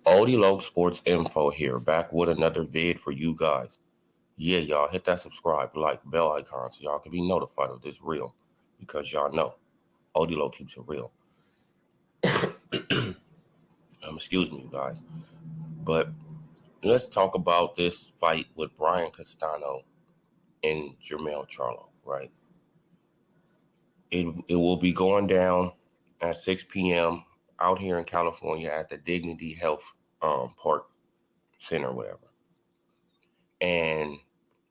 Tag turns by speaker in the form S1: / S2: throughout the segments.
S1: Odie Sports Info here, back with another vid for you guys. Yeah, y'all hit that subscribe, like, bell icon so y'all can be notified of this reel, because y'all know Odie keeps it real. Excuse me, you guys. But let's talk about this fight with Brian Castano and Jermell Charlo, right? It will be going down at 6 p.m. out here in California at the Dignity Health Park Center, whatever. And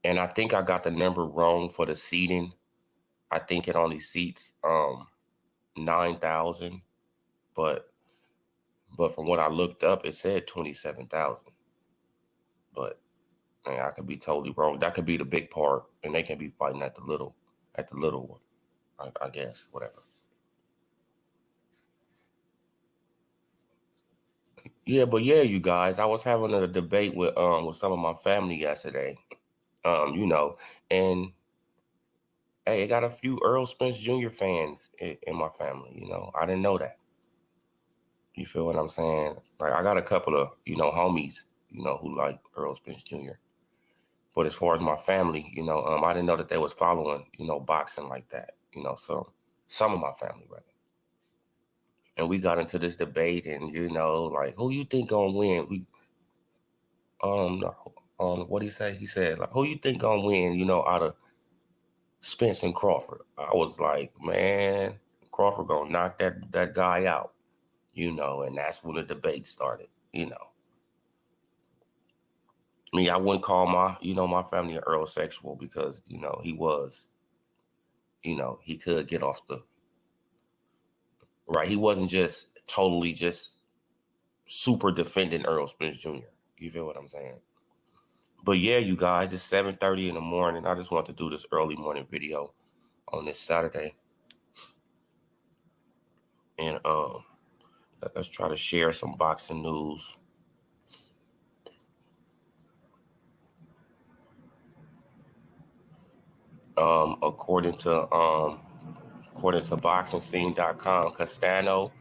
S1: I think I got the number wrong for the seating. I think it only seats 9,000, but from what I looked up, it said 27,000. But man, I could be totally wrong. That could be the big part, and they can be fighting at the little one. I guess, whatever. Yeah, but yeah, you guys, I was having a debate with some of my family yesterday. And hey, I got a few Earl Spence Jr. fans in my family. I didn't know that. You feel what I'm saying? Like, I got a couple of homies who like Earl Spence Jr. But as far as my family, I didn't know that they was following boxing like that. So some of my family, rather. And we got into this debate, and like, who you think gonna win? What he say? He said, like, who you think gonna win? Out of Spence and Crawford. I was like, man, Crawford gonna knock that guy out. And that's when the debate started. I wouldn't call my family Earl sexual, because he was, he could get off the right. He wasn't just totally just super defending Earl Spence Jr. You feel what I'm saying? But yeah, you guys, it's 7:30 in the morning. I just want to do this early morning video on this Saturday. And let's try to share some boxing news. According to BoxingScene.com, Castano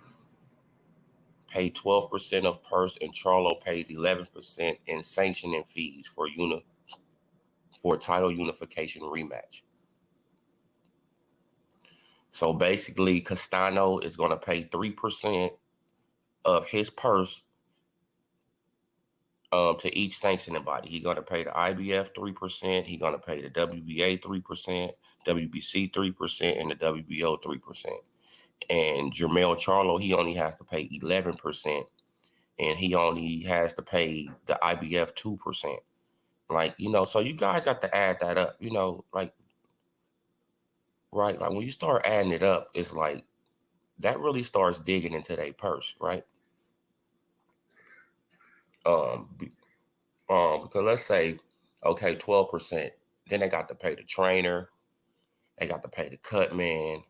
S1: paid 12% of purse, and Charlo pays 11% in sanctioning fees for a title unification rematch. So basically, Castano is going to pay 3% of his purse to each sanctioning body. He's going to pay the IBF 3%. He's going to pay the WBA 3%, WBC 3%, and the WBO 3%. And Jermell Charlo, he only has to pay 11%, and he only has to pay the IBF 2%. Like, so you guys got to add that up, like, right? Like, when you start adding it up, it's like, that really starts digging into their purse, right? Because let's say, okay, 12%, then they got to pay the trainer, they got to pay the cut man,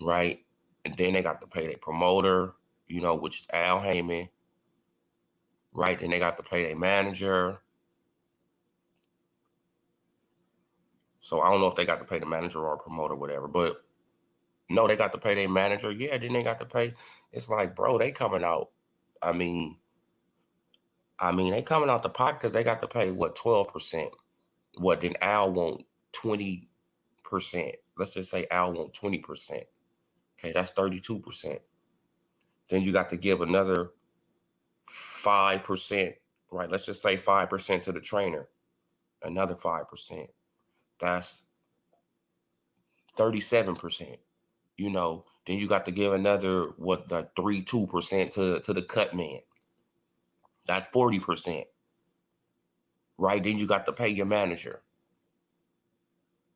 S1: right? And then they got to pay their promoter, which is Al Heyman, right? Then they got to pay their manager. So I don't know if they got to pay the manager or promoter, whatever, but no, they got to pay their manager. Yeah, then they got to pay. It's like, bro, they coming out. I mean, they coming out the pocket, because they got to pay, 12%. What, then Al want 20%. Let's just say Al want 20%. Okay, that's 32%. Then you got to give another 5%, right? Let's just say 5% to the trainer. Another 5%. That's 37%. You know, then you got to give another the 2% to the cut man. That's 40%. Right? Then you got to pay your manager.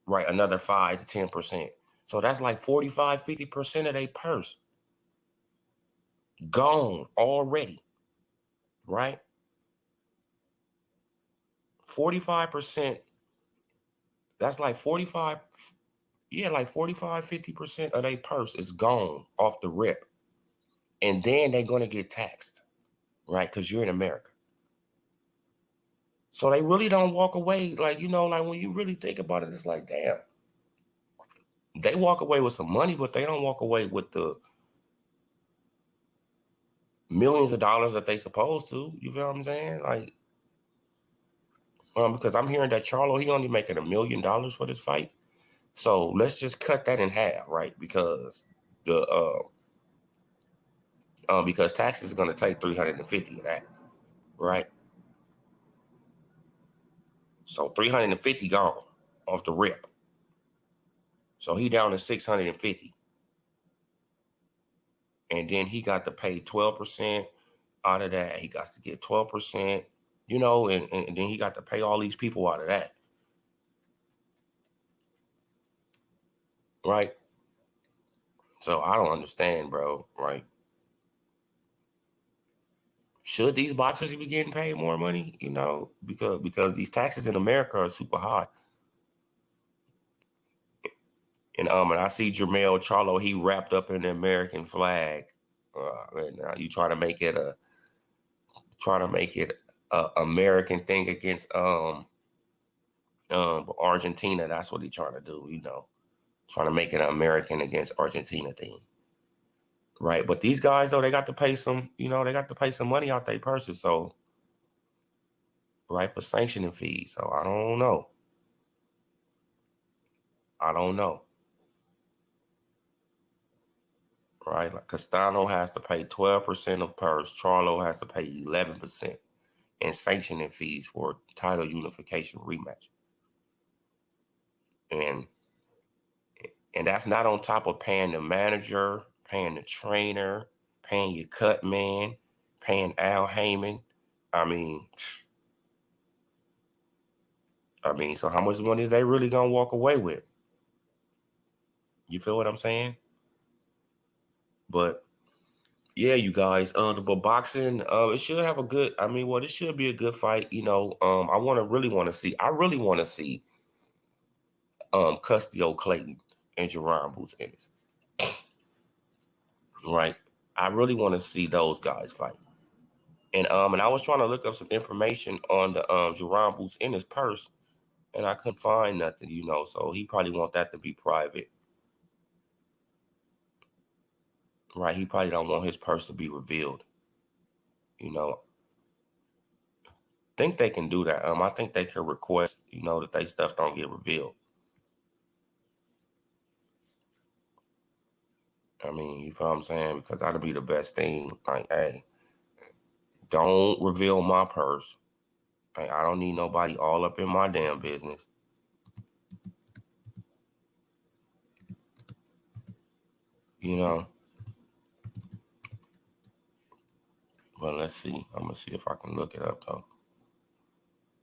S1: Right, another 5 to 10%. So that's like 45, 50% of their purse gone already. Right? 45%, that's like 45, like 45, 50% of their purse is gone off the rip. And then they're going to get taxed, right? Because you're in America. So they really don't walk away. Like, like when you really think about it, it's like, damn. They walk away with some money, but they don't walk away with the millions of dollars that they supposed to. You feel what I'm saying? Like, because I'm hearing that Charlo, he only making $1 million for this fight. So let's just cut that in half, right? Because because taxes is going to take 350 of that, right? So 350 gone off the rip. So he down to 650. And then he got to pay 12% out of that. He got to get 12%, and then he got to pay all these people out of that. Right? So I don't understand, bro. Right? Should these boxers be getting paid more money? Because these taxes in America are super high. And I see Jermell Charlo, he wrapped up in the American flag. And you try to make it a American thing against Argentina. That's what he trying to do, trying to make it an American against Argentina thing. Right. But these guys, though, they got to pay some, money out their purses. So, right, for sanctioning fees. So I don't know. Right. Like Castano has to pay 12% of purse. Charlo has to pay 11% in sanctioning fees for title unification rematch. And that's not on top of paying the manager, paying the trainer, paying your cut man, paying Al Heyman. I mean, so how much money is they really gonna walk away with? You feel what I'm saying? But yeah, you guys, but boxing, it should have a good. It should be a good fight. I really want to see Custio Clayton and Jerron Boots Ennis. Right, I really want to see those guys fight. And I was trying to look up some information on the Jerron Boots Ennis purse, and I couldn't find nothing. So he probably want that to be private. Right, he probably don't want his purse to be revealed. Think they can do that. I think they can request, that they stuff don't get revealed. You feel what I'm saying? Because that'd be the best thing. Like, hey, don't reveal my purse. Like, I don't need nobody all up in my damn business. But let's see. I'm gonna see if I can look it up though.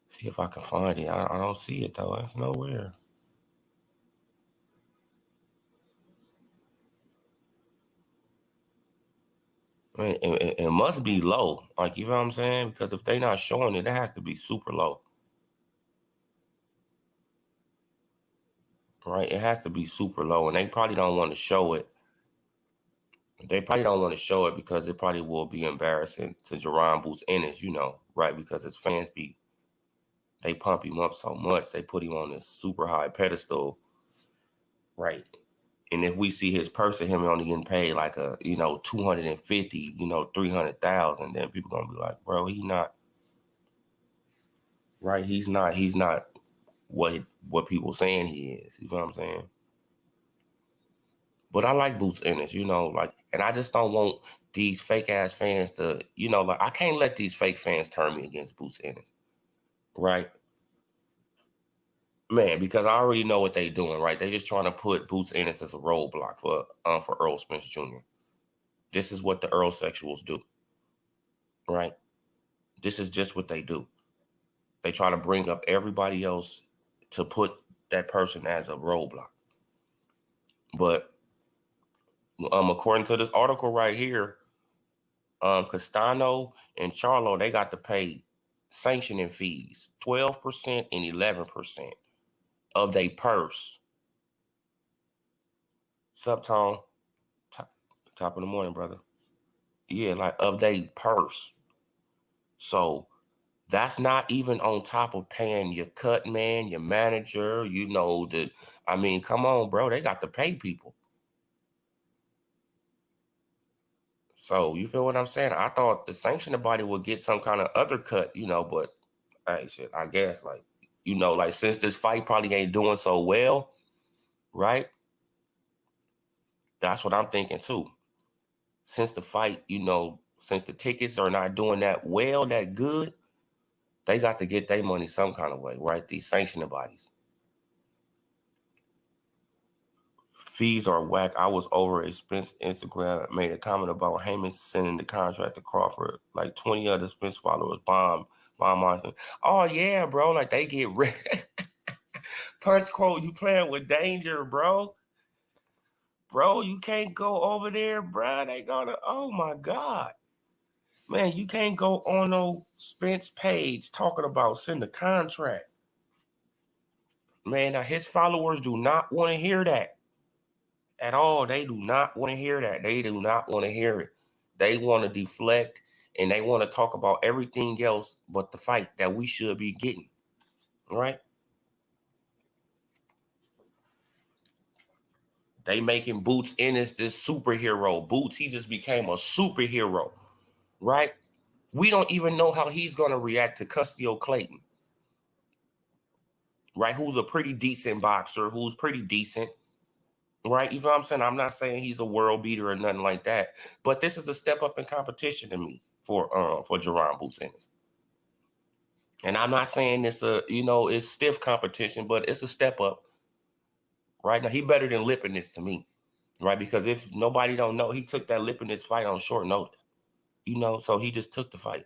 S1: See if I can find it. I don't see it though. It's nowhere. It must be low. Like, you know what I'm saying? Because if they not showing it, it has to be super low. Right? It has to be super low. And they probably don't want to show it. They probably don't want to show it because it probably will be embarrassing to Jerron Boots Ennis, right? Because his fans they pump him up so much. They put him on this super high pedestal. Right. And if we see his purse of him only getting paid like 250, 300,000, then people gonna be like, bro, he's not right. He's not what people saying he is. You know what I'm saying? But I like Boots Ennis, and I just don't want these fake ass fans to, I can't let these fake fans turn me against Boots Ennis. Right. Man, because I already know what they doing, right? They just trying to put Boots Ennis as a roadblock for Earl Spence Jr. This is what the Earl sexuals do, right? This is just what they do. They try to bring up everybody else to put that person as a roadblock. But according to this article right here, Castano and Charlo, they got to pay sanctioning fees, 12% and 11% of their purse. Subtone, top of the morning, brother. Yeah, like of their purse. So that's not even on top of paying your cut man, your manager, I mean, come on, bro. They got to pay people. So you feel what I'm saying? I thought the sanctioning body would get some kind of other cut, but hey, shit, I guess like since this fight probably ain't doing so well, right? That's what I'm thinking too. Since the fight, since the tickets are not doing that well, that good, they got to get their money some kind of way, right? These sanctioning bodies. Fees are whack. I was over at Spence Instagram, made a comment about Heyman sending the contract to Crawford. Like 20 other Spence followers bomb Monson. Oh yeah, bro. Like they get rid. First quote, you playing with danger, bro. Bro, you can't go over there, bro. They gonna, oh my God. Man, you can't go on no Spence page talking about send the contract. Man, now his followers do not want to hear that. At all. They do not want to hear that. They do not want to hear it. They want to deflect and they want to talk about everything else but the fight that we should be getting. Right? They making Boots Ennis this superhero. Boots, he just became a superhero. Right? We don't even know how he's going to react to Custio Clayton. Right? Who's a pretty decent boxer, who's pretty decent. Right? You know what I'm saying? I'm not saying he's a world beater or nothing like that, but this is a step up in competition to me for Jaron Boots Ennis. And I'm not saying it's it's stiff competition, but it's a step up. Right now, he better than Lipinus to me, right? Because if nobody don't know, he took that Lipinus fight on short notice, so he just took the fight.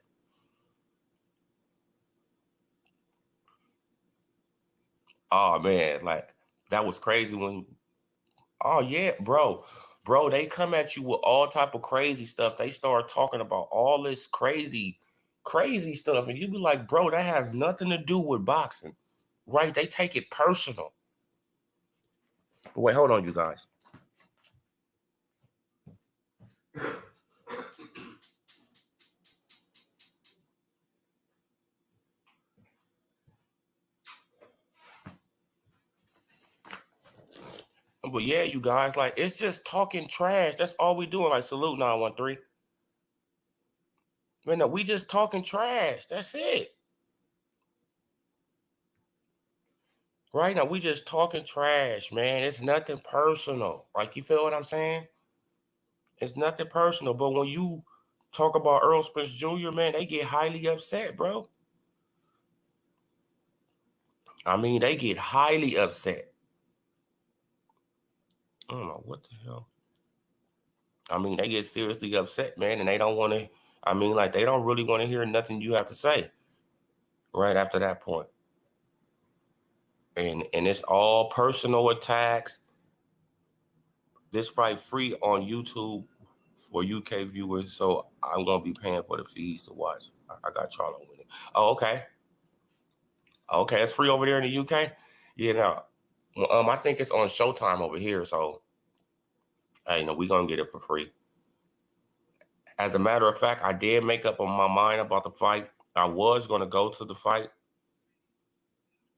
S1: Oh man, like that was crazy when. Oh yeah, bro, they come at you with all type of crazy stuff. They start talking about all this crazy stuff, and you be like, bro, that has nothing to do with boxing, right? They take it personal. But wait, hold on, you guys. But yeah, you guys, like it's just talking trash. That's all we doing. Like salute 913. Man, no, we just talking trash. That's it. Right now, we just talking trash, man. It's nothing personal. Like you feel what I'm saying? It's nothing personal. But when you talk about Earl Spence Jr., man, they get highly upset, bro. I mean, they get highly upset. I don't know what the hell. I mean, they get seriously upset, man, and they don't want to. I mean, like they don't really want to hear nothing you have to say. Right after that point. And it's all personal attacks. This fight free on YouTube for UK viewers, so I'm gonna be paying for the fees to watch. I got Charlo with it. Oh, okay. Okay, it's free over there in the UK. Yeah, now, I think it's on Showtime over here. So, hey, we gonna get it for free. As a matter of fact, I did make up on my mind about the fight. I was gonna go to the fight,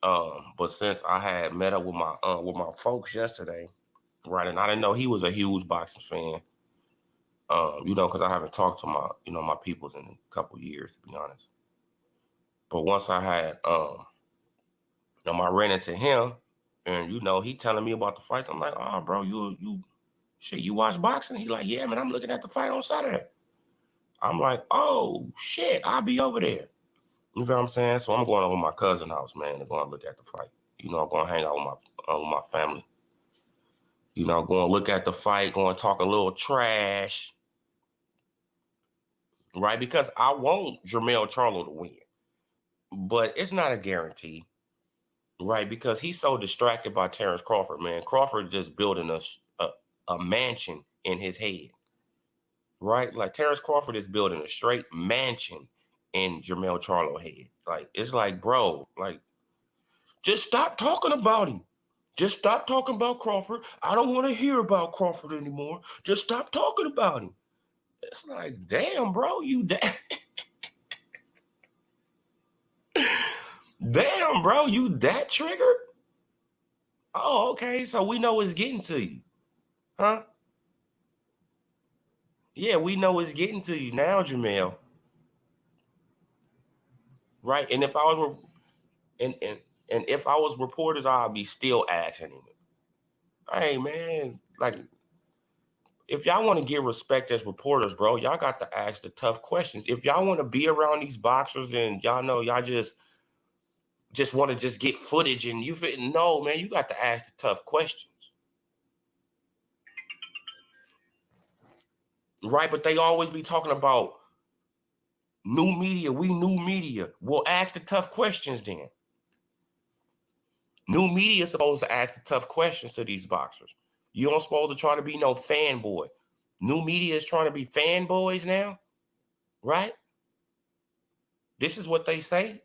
S1: but since I had met up with my folks yesterday, right, and I didn't know he was a huge boxing fan. Because I haven't talked to my peoples in a couple years, to be honest. But once I had, I ran into him, and he telling me about the fights. I'm like, oh, bro, you watch boxing? He like, yeah, man, I'm looking at the fight on Saturday. I'm like, oh shit, I'll be over there. You know what I'm saying? So I'm going over to my cousin's house, man, to go and look at the fight. You know, going to hang out with my family. You know, going to look at the fight, going to talk a little trash, right? Because I want Jermell Charlo to win, but it's not a guarantee, right? Because he's so distracted by Terrence Crawford, man. Crawford just building a mansion in his head, right? Like Terrence Crawford is building a straight mansion in Jermell Charlo head. Like, it's like, bro, like, just stop talking about him. Just stop talking about Crawford. I don't want to hear about Crawford anymore. Just stop talking about him. It's like, damn, bro, damn, bro, you that triggered? Oh, okay. So we know it's getting to you, huh? Yeah, we know it's getting to you now, Jermell. Right? And if I was and if I was reporters, I'd be still asking him, hey man, like, if y'all want to get respect as reporters, bro, y'all got to ask the tough questions. If y'all want to be around these boxers and y'all know y'all just want to just get footage and you fit, no, man, you got to ask the tough questions. Right? But they always be talking about new media, we new media. Well, ask the tough questions then. New media is supposed to ask the tough questions to these boxers. You don't supposed to try to be no fanboy. New media is trying to be fanboys now, right? This is what they say.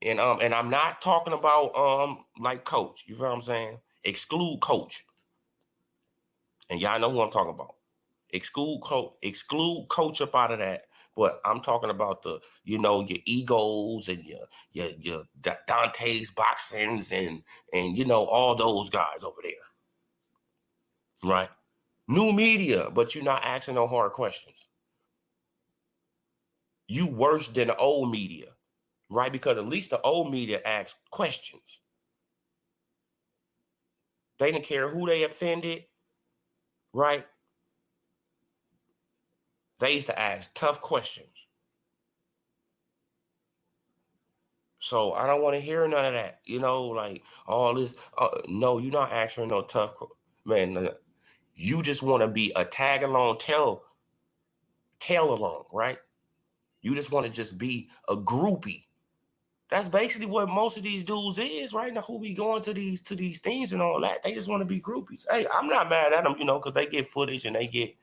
S1: And I'm not talking about like Coach. You feel what I'm saying? Exclude Coach. And y'all know who I'm talking about. Exclude Coach up out of that. But I'm talking about your egos and your Dante's boxings and all those guys over there. Right? New media, but you're not asking no hard questions. You worse than the old media, right? Because at least the old media asks questions. They didn't care who they offended, right? They used to ask tough questions. So I don't want to hear none of that, like all this. No, you're not asking no tough, man. You just want to be a tag along, tail along, right? You just want to just be a groupie. That's basically what most of these dudes is right now. Who be going to these things and all that? They just want to be groupies. Hey, I'm not mad at them, because they get footage and they get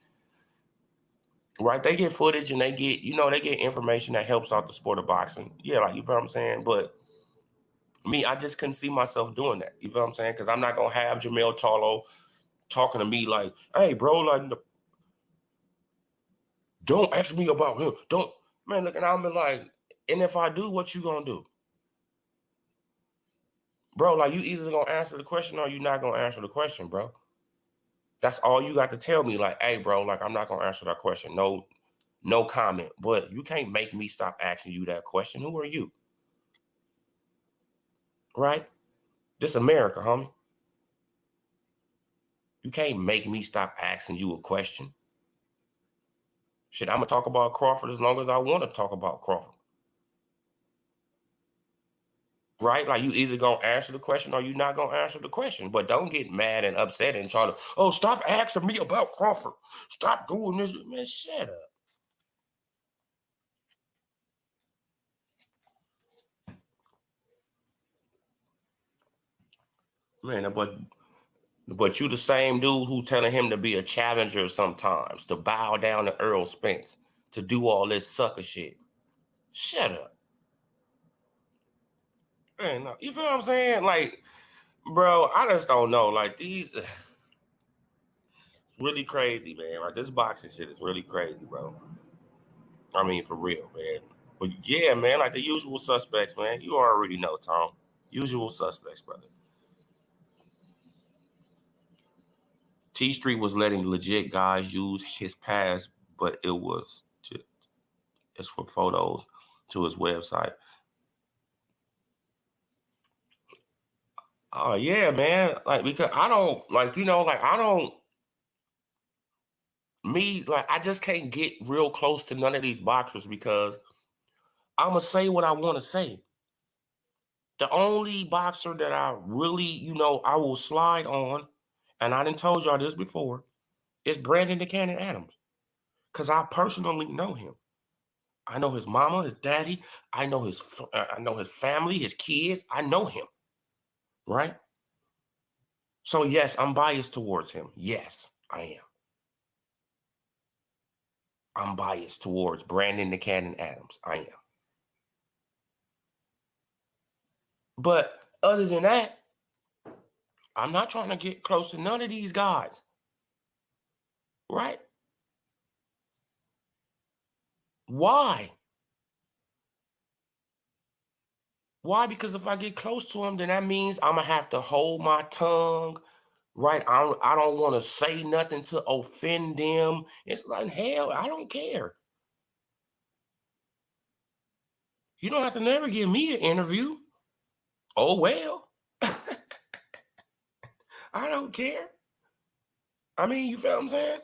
S1: right. They get footage and they get information that helps out the sport of boxing. Yeah, like, you know what I'm saying. But me, I just couldn't see myself doing that. You know what I'm saying? Because I'm not gonna have Jermell Charlo talking to me like, "Hey, bro, like, don't ask me about him. Don't, man." Look, and I'm like, and if I do, what you gonna do? Bro, like, you either gonna answer the question or you not gonna answer the question, bro. That's all you got to tell me. Like, hey, bro, like, I'm not gonna answer that question. No comment. But you can't make me stop asking you that question. Who are you? Right? This America, homie. You can't make me stop asking you a question. Shit, I'm gonna talk about Crawford as long as I want to talk about Crawford. Right? Like, you either gonna answer the question or you not gonna answer the question. But don't get mad and upset and try to, oh, stop asking me about Crawford. Stop doing this. Man, shut up. Man, but you the same dude who's telling him to be a challenger sometimes, to bow down to Errol Spence, to do all this sucker shit. Shut up. Man, no, you feel what I'm saying? Like, bro, I just don't know. Like, these really crazy, man. Like, this boxing shit is really crazy, bro. I mean, for real, man. But yeah, man, like the usual suspects, man. You already know, Tom. Usual suspects, brother. T Street was letting legit guys use his pass, but it's for photos to his website. Oh yeah, man. Like, because I don't like, like, I don't me, like, I just can't get real close to none of these boxers because I'ma say what I want to say. The only boxer that I really, I will slide on, and I done told y'all this before, is Brandon the Cannon Adams. Because I personally know him. I know his mama, his daddy. I know his family, his kids. I know him, right? So yes, I'm biased towards him. Yes, I am. I'm biased towards Brandon the Cannon Adams. I am. But other than that, I'm not trying to get close to none of these guys, right? Why? Why? Because if I get close to him, then that means I'm gonna have to hold my tongue, right? I don't want to say nothing to offend them. It's like, hell, I don't care. You don't have to never give me an interview. Oh well. I don't care. I mean, you feel what I'm saying?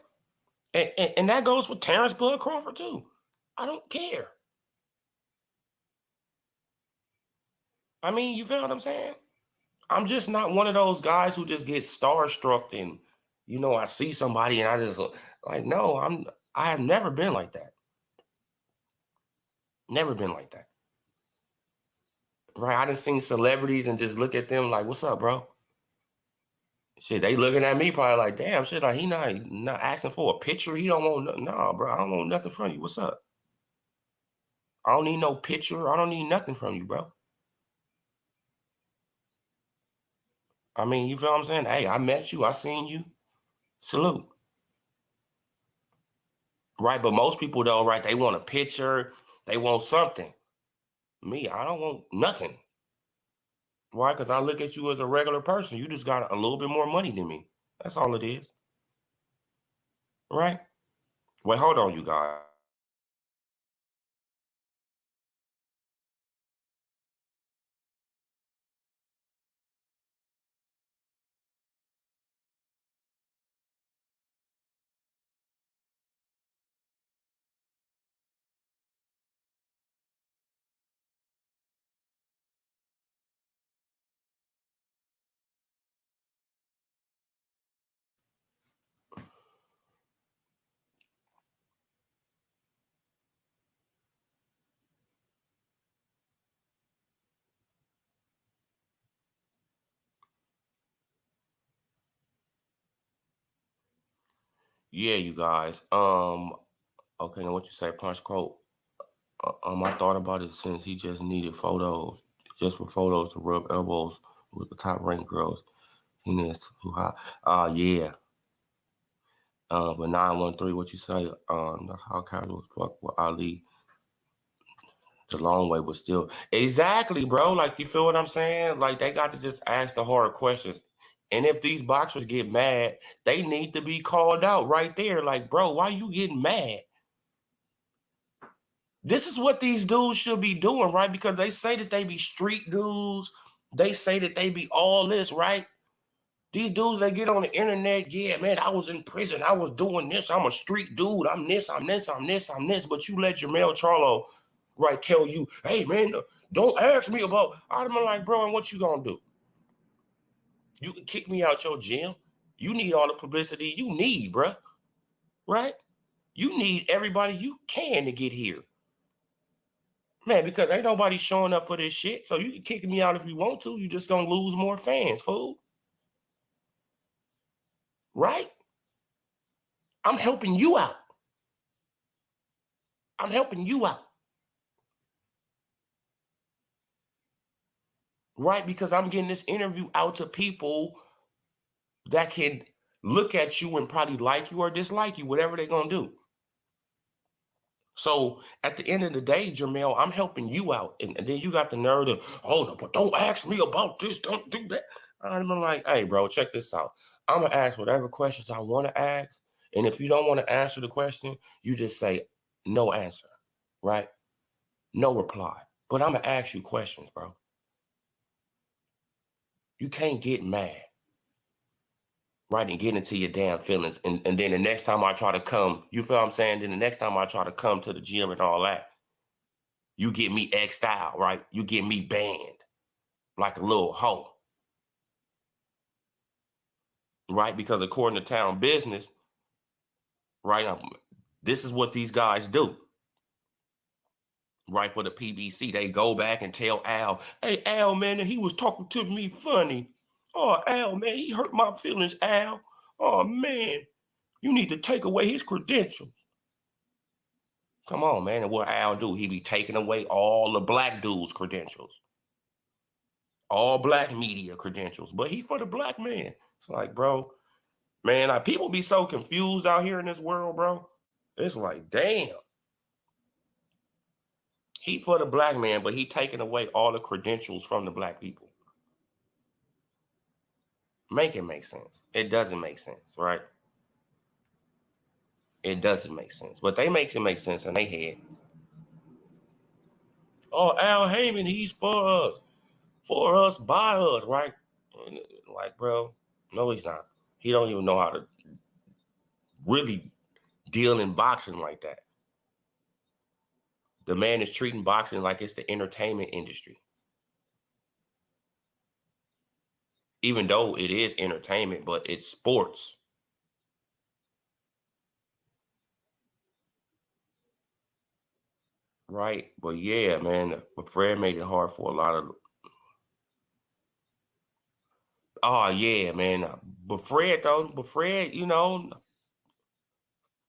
S1: And that goes for Terrence Bud Crawford too. I don't care. I mean, you feel what I'm saying? I'm just not one of those guys who just get starstruck and, I see somebody and I just like, no, I have never been like that. Never been like that. Right? I done seen celebrities and just look at them like, what's up, bro? Shit, they looking at me probably like, damn, shit, like he not asking for a picture. He don't want nothing. Nah, bro, I don't want nothing from you. What's up? I don't need no picture. I don't need nothing from you, bro. I mean, you feel what I'm saying? Hey, I met you. I seen you. Salute. Right, but most people though, right, they want a picture. They want something. Me, I don't want nothing. Why? Because I look at you as a regular person. You just got a little bit more money than me. That's all it is. Right? Wait, hold on, you guys. Yeah, you guys. Okay, now what you say, Punch Quote? I thought about it since he just needed photos, just for photos to rub elbows with the top ranked girls. He needs who high. Yeah. But 913, what you say? How casual as fuck with Ali. The long way, but still. Exactly, bro. Like, you feel what I'm saying? Like, they got to just ask the hard questions. And if these boxers get mad, they need to be called out right there. Like, bro, why you getting mad? This is what these dudes should be doing, right? Because they say that they be street dudes. They say that they be all this, right? These dudes that get on the internet, yeah, man, I was in prison. I was doing this. I'm a street dude. I'm this, I'm this, I'm this, I'm this. But you let Jermell Charlo, right, tell you, hey, man, don't ask me about, I'm like, bro, and what you gonna do? You can kick me out your gym. You need all the publicity you need, bro, right? You need everybody you can to get here. Man, because ain't nobody showing up for this shit. So you can kick me out if you want to. You just gonna lose more fans, fool. Right? I'm helping you out. I'm helping you out. Right? Because I'm getting this interview out to people that can look at you and probably like you or dislike you, whatever they're gonna do. So at the end of the day, Jermell, I'm helping you out. And then you got the nerve to, oh no, but don't ask me about this, don't do that. I'm like, hey, bro, check this out. I'm gonna ask whatever questions I want to ask. And if you don't want to answer the question, you just say no answer, right? No reply. But I'm gonna ask you questions, bro. You can't get mad, right? And get into your damn feelings. And then the next time I try to come, you feel what I'm saying? Then the next time I try to come to the gym and all that, you get me X'd out, right? You get me banned, like a little hoe. Right? Because according to Town Business, right, this is what these guys do. Right, for the PBC, they go back and tell Al, hey, Al, man, he was talking to me funny. Oh, Al, man, he hurt my feelings, Al. Oh, man, you need to take away his credentials. Come on, man. And what Al do? He be taking away all the black dudes' credentials. All black media credentials. But he for the black man. It's like, bro, man, like, people be so confused out here in this world, bro. It's like, damn. He for the black man, but he taking away all the credentials from the black people. Make it make sense. It doesn't make sense, right? It doesn't make sense. But they make it make sense in their head. Oh, Al Heyman, he's for us, by us, right? Like, bro, no, he's not. He don't even know how to really deal in boxing like that. The man is treating boxing like it's the entertainment industry. Even though it is entertainment, but it's sports. Right? But yeah, man, Fred made it hard for a lot of. Oh yeah, man. But Fred, you know,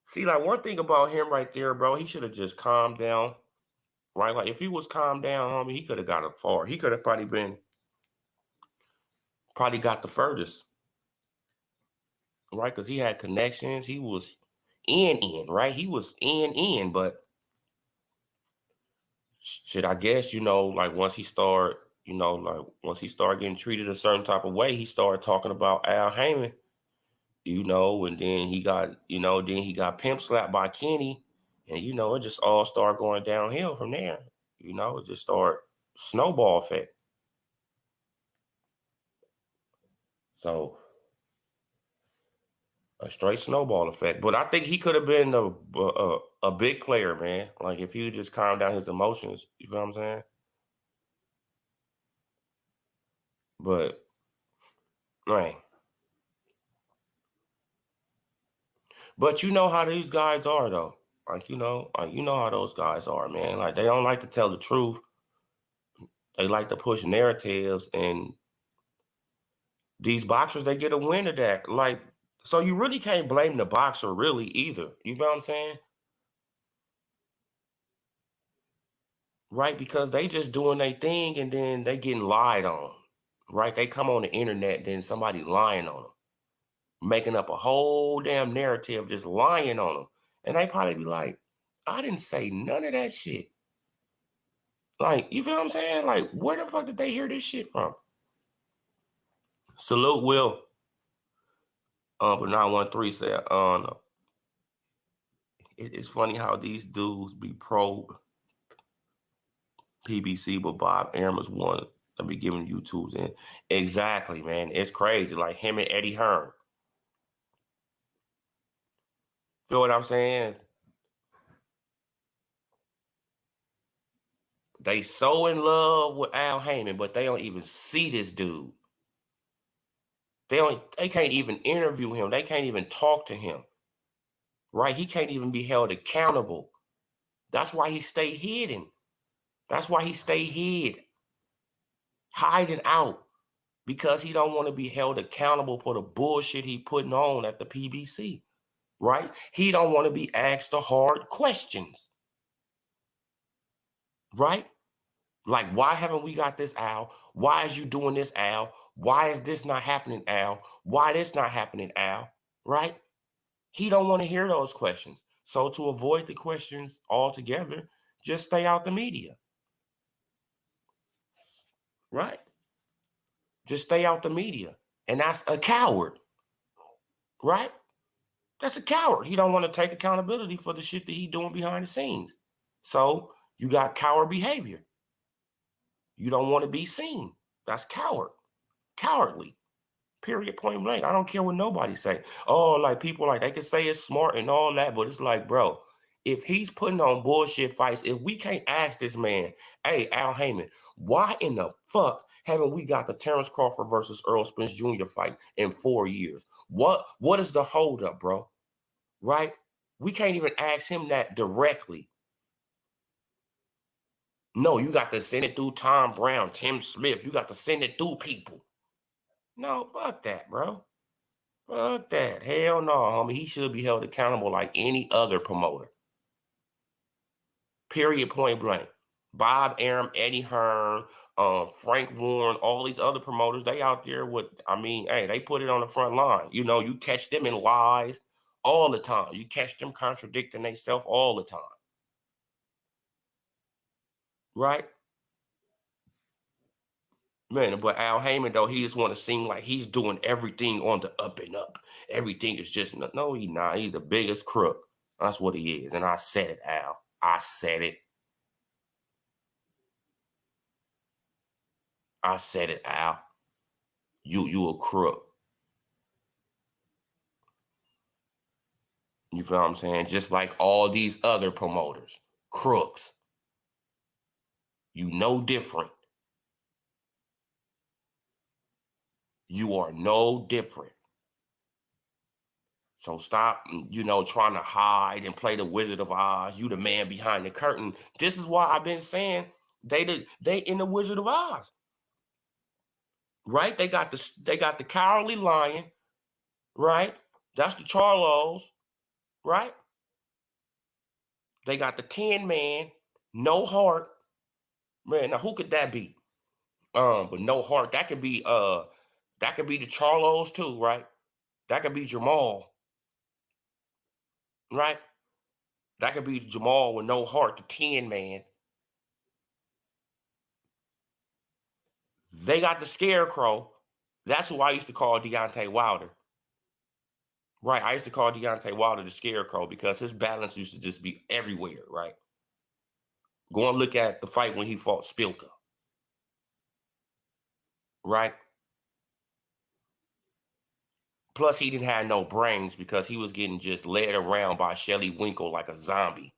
S1: see, like, one thing about him right there, bro, he should have just calmed down. Right? Like, if he was calmed down, homie, he could have got it far. He could have probably got the furthest. Right? Because he had connections. He was in, right? He was in, but shit, I guess, you know, like, once he started getting treated a certain type of way, he started talking about Al Heyman, you know, and then he got pimp slapped by Kenny, and, you know, it just all started going downhill from there. You know, it just started snowball effect. So a straight snowball effect. But I think he could have been a big player, man. Like, if he would just calm down his emotions, you know what I'm saying? But right. But you know how these guys are, though. You know how those guys are, man. Like, they don't like to tell the truth. They like to push narratives, and these boxers, they get a win of that. Like, so you really can't blame the boxer, really, either. You know what I'm saying? Right? Because they just doing their thing, and then they getting lied on. Right? They come on the internet, then somebody lying on them, making up a whole damn narrative, just lying on them. And they probably be like, I didn't say none of that shit. Like, you feel what I'm saying? Like, where the fuck did they hear this shit from? Salute Will. But 913 said, no. It's funny how these dudes be pro PBC, but Bob Arum is one that be giving YouTubes in. Exactly, man. It's crazy. Like him and Eddie Hearn. Feel what I'm saying? They so in love with Al Heyman, but they don't even see this dude. They can't even interview him. They can't even talk to him. Right? He can't even be held accountable. That's why he stay hidden. That's why he stay hid, hiding out, because he don't want to be held accountable for the bullshit he putting on at the PBC. Right? He don't want to be asked the hard questions. Right? Like, why haven't we got this, Al? Why is you doing this, Al? Why is this not happening, Al? Why this not happening, Al? Right? He don't want to hear those questions. So to avoid the questions altogether, just stay out the media. Right? Just stay out the media. And that's a coward. Right? That's a coward. He don't want to take accountability for the shit that he doing behind the scenes. So you got coward behavior. You don't want to be seen. That's cowardly. Period, point blank. I don't care what nobody say. Oh, like, people, like, they can say it's smart and all that, but it's like, bro, if he's putting on bullshit fights, if we can't ask this man, hey, Al Heyman, why in the fuck haven't we got the Terrence Crawford versus Errol Spence Jr. fight in 4 years? What is the holdup, bro? Right? We can't even ask him that directly. No, you got to send it through Tom Brown, Tim Smith. You got to send it through people. No, fuck that, bro. Fuck that. Hell no, homie. He should be held accountable like any other promoter. Period, point blank. Bob Arum, Eddie Hearn, Frank Warren, all these other promoters, they out there with, hey, they put it on the front line. You know, you catch them in lies all the time. You catch them contradicting themselves all the time. Right? Man, but Al Heyman, though, he just want to seem like he's doing everything on the up and up. Everything is just, no, he's not. He's the biggest crook. That's what he is. And I said it, Al. I said it. I said it, Al. You a crook. You feel what I'm saying? Just like all these other promoters. Crooks. You no different. You are no different. So stop, trying to hide and play the Wizard of Oz. You the man behind the curtain. This is why I've been saying they in the Wizard of Oz. Right? They got the Cowardly Lion, right? That's the Charlos, right? They got the Tin Man, No Heart. Man, now who could that be? But No Heart, that could be the Charlos too, right? That could be Jamal, right? That could be Jamal with No Heart, the Tin Man. They got the Scarecrow. That's who I used to call Deontay Wilder. Right, I used to call Deontay Wilder the Scarecrow because his balance used to just be everywhere, right? Go and look at the fight when he fought Spilka. Right? Plus, he didn't have no brains because he was getting just led around by Shelley Winkle like a zombie.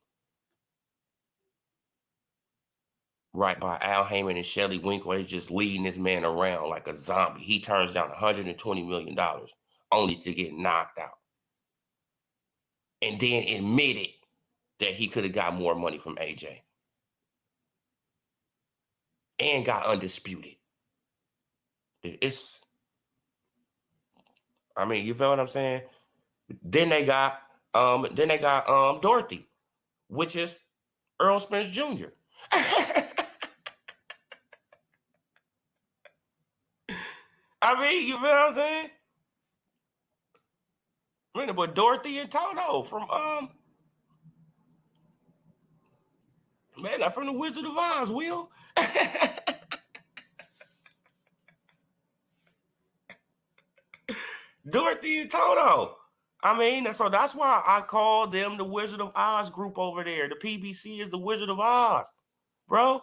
S1: Right, by Al Heyman and Shelley Winkle, they just leading this man around like a zombie. He turns down $120 million only to get knocked out. And then admitted that he could have got more money from AJ. And got undisputed. You feel what I'm saying? Then they got Dorothy, which is Errol Spence Jr. You feel what I'm saying? But Dorothy and Toto from from the Wizard of Oz, Will. Dorothy and Toto. So that's why I call them the Wizard of Oz group over there. The PBC is the Wizard of Oz, bro.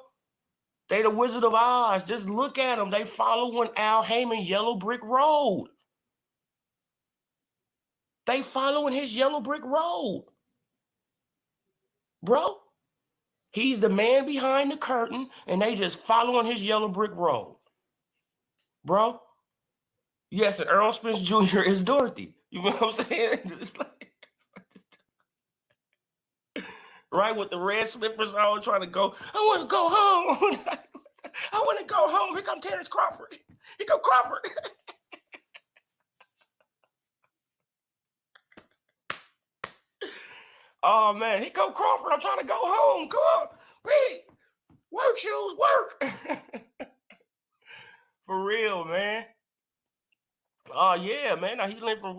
S1: They the Wizard of Oz. Just look at them. They following Al Heyman Yellow Brick Road. They following his Yellow Brick Road, bro. He's the man behind the curtain, and they just following his Yellow Brick Road, bro. Yes, and Errol Spence Jr. is Dorothy. You know what I'm saying? Right, with the red slippers on, trying to go. I want to go home. I want to go home. Here come Terrence Crawford. Here come Crawford. Oh man, here come Crawford. I'm trying to go home. Come on, Pete. Work shoes, work. For real, man. Oh yeah, man. Now he lived from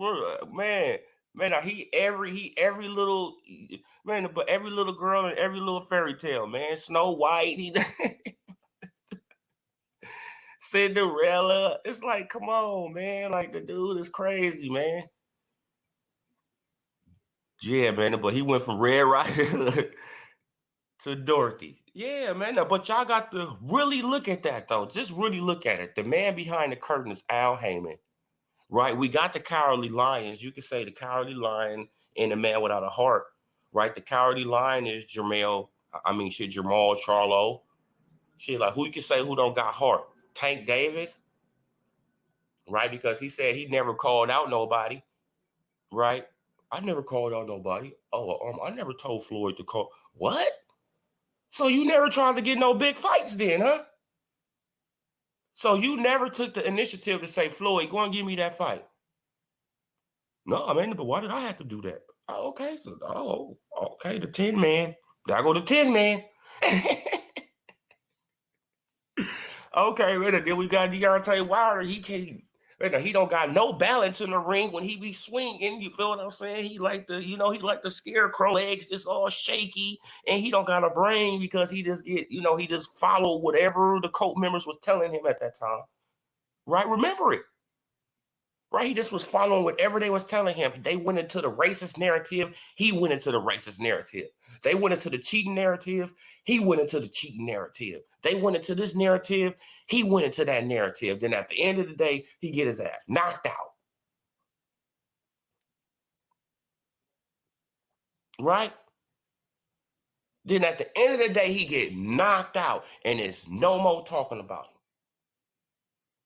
S1: man. Now he every little man, but every little girl and every little fairy tale, man. Snow White, he Cinderella. It's like, come on, man. Like the dude is crazy, man. Yeah, man. But he went from Red Riding Hood to Dorothy. Yeah, man. But y'all got to really look at that, though. Just really look at it. The man behind the curtain is Al Heyman, right? We got the Cowardly Lions. You could say the Cowardly Lion and the Man Without a Heart, right? The Cowardly Lion is Jamal Charlo. Shit, like who you can say who don't got heart? Tank Davis, right? Because he said he never called out nobody, right? I never called out nobody. Oh, I never told Floyd to call. What? So you never tried to get no big fights then, huh? So you never took the initiative to say, Floyd, go and give me that fight. No, I mean, but why did I have to do that? Oh, okay, so okay, the 10 man. There go the 10 man. Okay, right. Then we got Deontay Wilder. He can't. He don't got no balance in the ring when he be swinging. You feel what I'm saying? He like the scarecrow, legs just all shaky, and he don't got a brain because he just he just follow whatever the cult members was telling him at that time. Right? Remember it. Right? He just was following whatever they was telling him. They went into the racist narrative. He went into the racist narrative. They went into the cheating narrative. He went into the cheating narrative. They went into this narrative. He went into that narrative. Then at the end of the day, he get his ass knocked out. Right? Then at the end of the day, he get knocked out, and there's no more talking about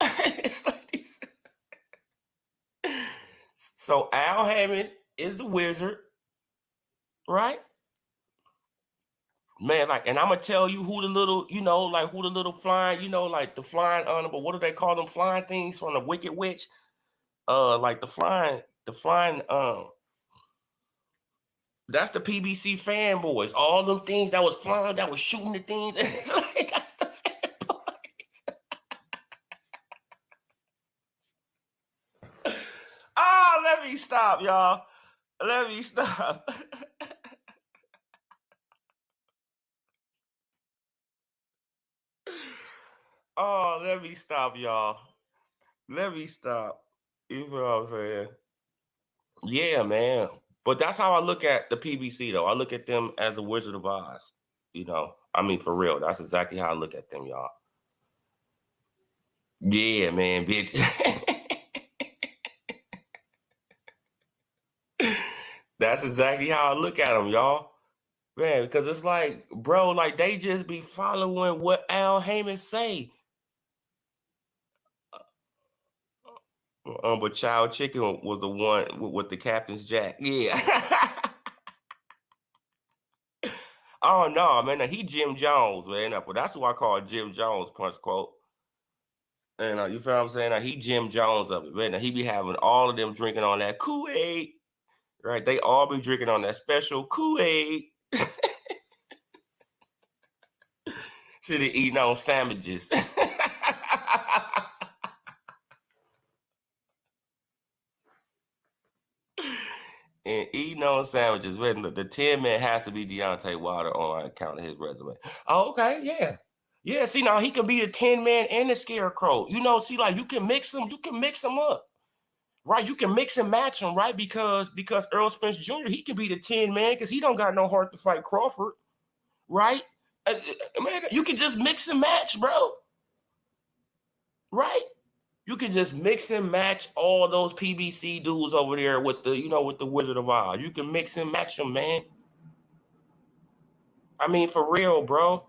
S1: him. It's like this. So Al Hammond is the wizard, right? Man, like, and I'm gonna tell you who the little, who the little flying, like the flying honorable, what do they call them flying things from the Wicked Witch? Like the flying, that's the PBC fanboys. All them things that was flying, that was shooting the things. Like, that's the fanboys. Oh, let me stop, y'all. Let me stop. Oh, let me stop, y'all. Let me stop. You know what I'm saying? Yeah, man. But that's how I look at the PBC, though. I look at them as the Wizard of Oz. I mean, for real. That's exactly how I look at them, y'all. Yeah, man, bitch. That's exactly how I look at them, y'all. Man, because it's like, bro, like they just be following what Al Heyman say. But Child Chicken was the one with the Captain's Jack. Yeah. Oh no, man, he Jim Jones, man. But that's who I call Jim Jones, punch quote. And you feel what I'm saying? He Jim Jones of it, man. He be having all of them drinking on that Kool-Aid, right? They all be drinking on that special Kool-Aid. Should have eaten on sandwiches. And eating on sandwiches. Man, the 10 man has to be Deontay Wilder on account of his resume. Oh, okay, yeah. Yeah, see, now he can be the 10 man and the scarecrow. See, like you can mix them up. Right? You can mix and match them, right? Because Earl Spence Jr., he can be the 10 man because he don't got no heart to fight Crawford. Right? Man, you can just mix and match, bro. Right? You can just mix and match all those PBC dudes over there with with the Wizard of Oz. You can mix and match them, man. I mean, for real, bro.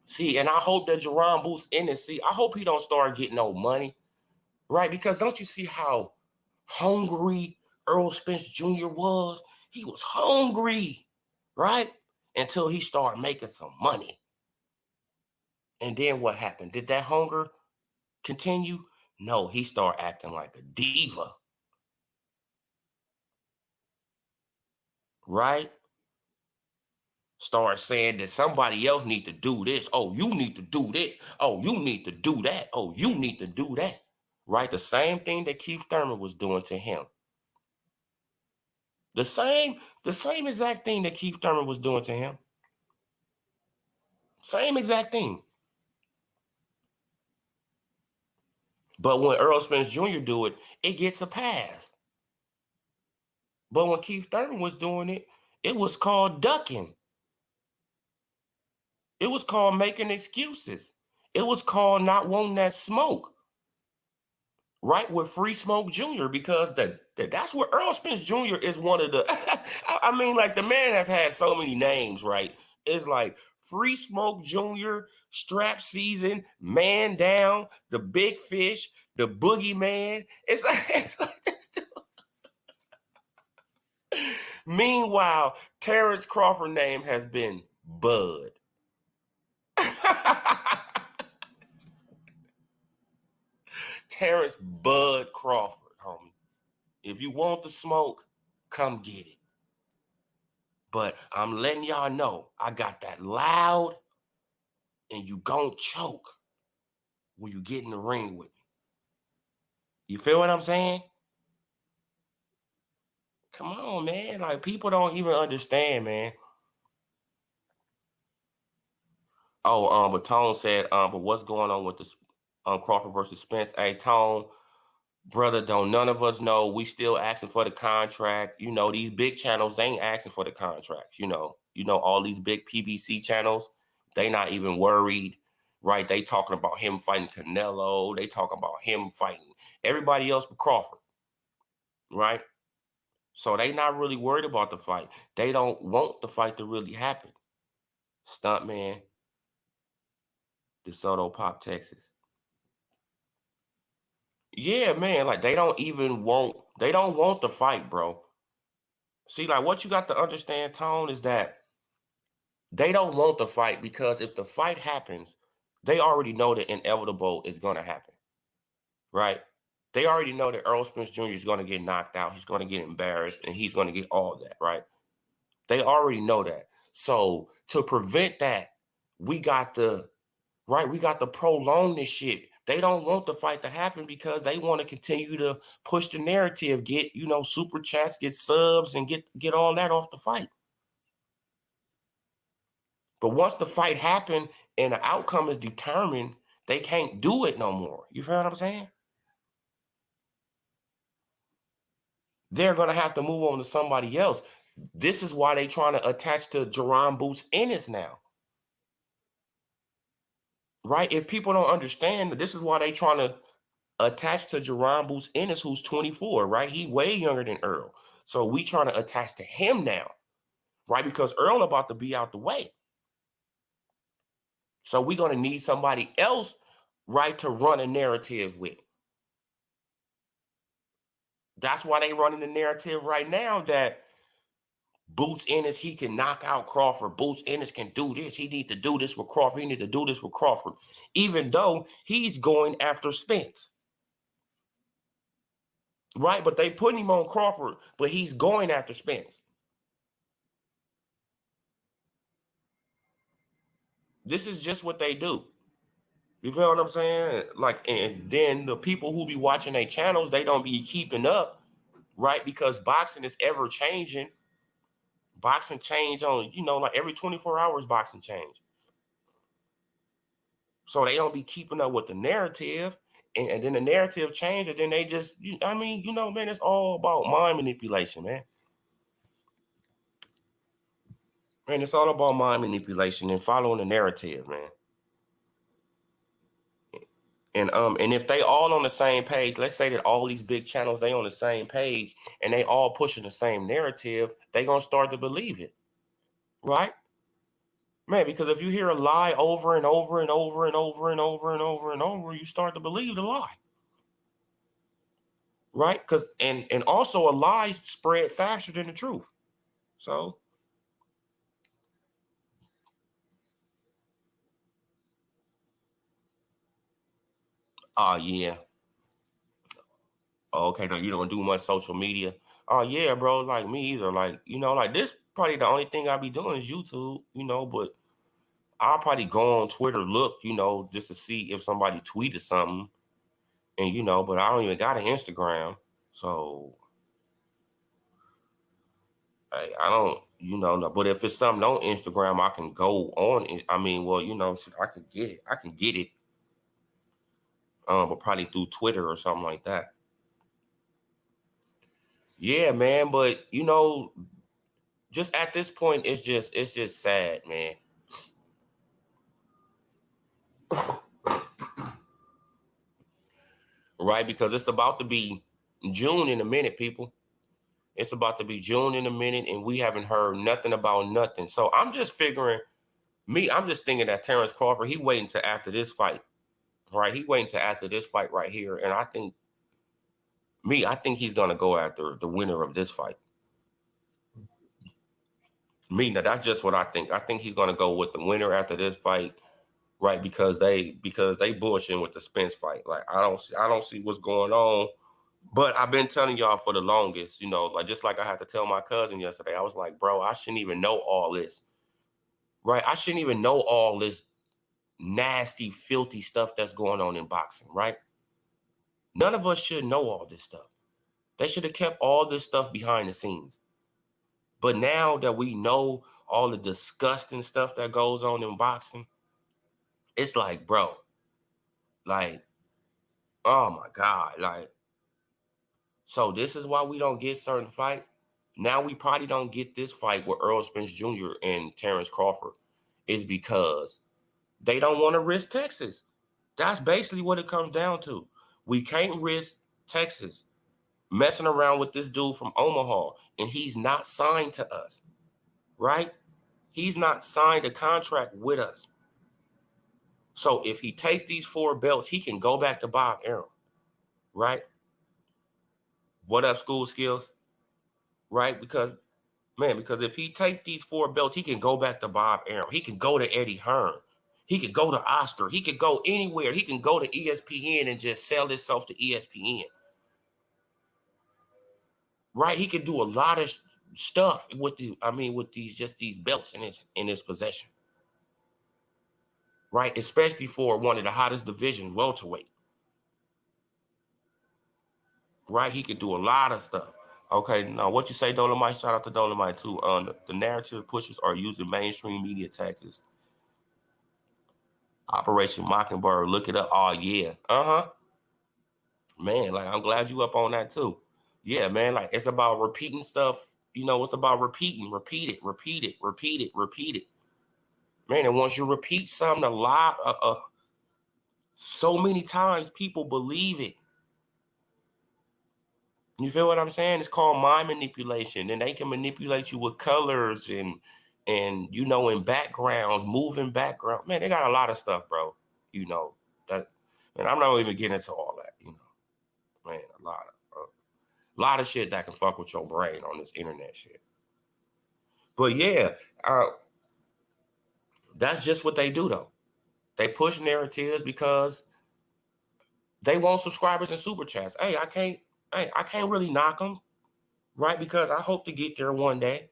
S1: See, and I hope that Jerron Booth's in it. See, I hope he don't start getting no money, right? Because don't you see how hungry Earl Spence Jr. was? He was hungry, right? Until he started making some money. And then what happened? Did that hunger continue? No, he started acting like a diva. Right? Start saying that somebody else need to do this. Oh, you need to do this. Oh, you need to do that. Oh, you need to do that. Right? The same thing that Keith Thurman was doing to him. The same exact thing that Keith Thurman was doing to him. Same exact thing. But when Earl Spence Jr. do it, it gets a pass. But when Keith Thurman was doing it, it was called ducking. It was called making excuses. It was called not wanting that smoke. Right, with Free Smoke Jr. because that's what Earl Spence Jr. is one of the. I mean, like the man has had so many names, right? It's like Free Smoke Jr., Strap Season, Man Down, The Big Fish, The Boogeyman. It's like this dude. Meanwhile, Terrence Crawford's name has been Bud. Terrence Bud Crawford, homie. If you want the smoke, come get it. But I'm letting y'all know, I got that loud, and you gon' choke when you get in the ring with me. You feel what I'm saying? Come on, man. Like, people don't even understand, man. Oh, but Tone said, but what's going on with this Crawford versus Spence? Hey, Tone, brother, don't none of us know. We still asking for the contract. You know, these big channels, they ain't asking for the contracts. You know, all these big PBC channels, they not even worried, right? They talking about him fighting Canelo. They talking about him fighting everybody else but Crawford, right? So they not really worried about the fight. They don't want the fight to really happen. Stuntman, DeSoto Pop, Texas. Yeah, man, like they don't want the fight, bro. See, like what you got to understand, Tone, is that they don't want the fight because if the fight happens, they already know the inevitable is gonna happen, right? They already know that Errol Spence Jr. is gonna get knocked out, he's gonna get embarrassed, and he's gonna get all that, right? They already know that. So to prevent that, we got to prolong this shit. They don't want the fight to happen because they want to continue to push the narrative, get, super chats, get subs, and get all that off the fight. But once the fight happened and the outcome is determined, they can't do it no more. You feel what I'm saying? They're going to have to move on to somebody else. This is why they trying to attach to Jaron Boots Ennis now. Right? If people don't understand, this is why they trying to attach to Jaron Boots Ennis, who's 24, right? He way younger than Earl. So we trying to attach to him now, right? Because Earl about to be out the way. So we're going to need somebody else, right, to run a narrative with. That's why they running the narrative right now that Boots Ennis, he can knock out Crawford. Boots Ennis can do this. He need to do this with Crawford. He need to do this with Crawford. Even though he's going after Spence. Right? But they putting him on Crawford, but he's going after Spence. This is just what they do. You feel what I'm saying? Like, and then the people who be watching their channels, they don't be keeping up, right? Because boxing is ever changing. Boxing change on, like every 24 hours, boxing change. So they don't be keeping up with the narrative, and then the narrative change, and then they just, man, it's all about mind manipulation, man. Man, it's all about mind manipulation and following the narrative, man. And if they all on the same page, let's say that all these big channels, they on the same page and they all pushing the same narrative, they gonna start to believe it, right? Man, because if you hear a lie over and over and over and over and over and over and over, you start to believe the lie, right? Because and also a lie spread faster than the truth. So, yeah. Oh, okay, no, you don't do much social media. Oh yeah, bro, like me either. Like, like this probably the only thing I be doing is YouTube, but I'll probably go on Twitter, look, just to see if somebody tweeted something. And but I don't even got an Instagram. So I don't, no. But if it's something on Instagram, I can go on. I mean, well, I can get it. I can get it. But probably through Twitter or something like that. Yeah, man. But just at this point, it's just sad, man. Right? Because it's about to be June in a minute, people. It's about to be June in a minute, and we haven't heard nothing about nothing. So I'm just figuring I'm just thinking that Terrence Crawford, he waiting to after this fight, right? He waiting to after this fight right here. And I think he's going to go after the winner of this fight. Now that's just what I think. I think he's going to go with the winner after this fight, right? Because they bullshitting with the Spence fight. Like, I don't see what's going on. But I've been telling y'all for the longest, you know, like just like I had to tell my cousin yesterday, I was like, bro, I shouldn't even know all this, right? I shouldn't even know all this nasty, filthy stuff that's going on in boxing, right? None of us should know all this stuff. They should have kept all this stuff behind the scenes. But now that we know all the disgusting stuff that goes on in boxing, it's like, bro, like, oh my God, like, so this is why we don't get certain fights. Now we probably don't get this fight with Errol Spence Jr. and Terrence Crawford is because they don't want to risk Texas. That's basically what it comes down to. We can't risk Texas messing around with this dude from Omaha, and he's not signed to us, right? He's not signed a contract with us. So if he takes these 4 belts, he can go back to Bob Arum, right? What up, School Skills? Right? Because if he take these 4 belts, he can go back to Bob Arum. He can go to Eddie Hearn. He could go to Oscar. He could go anywhere. He can go to ESPN and just sell himself to ESPN. Right? He could do a lot of stuff with these belts in his possession. Right? Especially for one of the hottest divisions, welterweight. Right? He could do a lot of stuff. Okay, now what you say, Dolomite? Shout out to Dolomite too. The narrative pushers are using mainstream media tactics. Operation Mockingbird, look it up. Oh yeah, man. Like, I'm glad you up on that too. Yeah, man. Like, it's about repeating stuff. You know, it's about repeat it. Man, and once you repeat something a lot, so many times, people believe it. You feel what I'm saying? It's called mind manipulation, and they can manipulate you with colors and you know, in backgrounds, moving background. Man, they got a lot of stuff, bro. You know that, and I'm not even getting into all that. You know, man, a lot of shit that can fuck with your brain on this internet shit. But yeah, that's just what they do, though. They push narratives because they want subscribers and super chats. Hey, I can't really knock them, right? Because I hope to get there one day,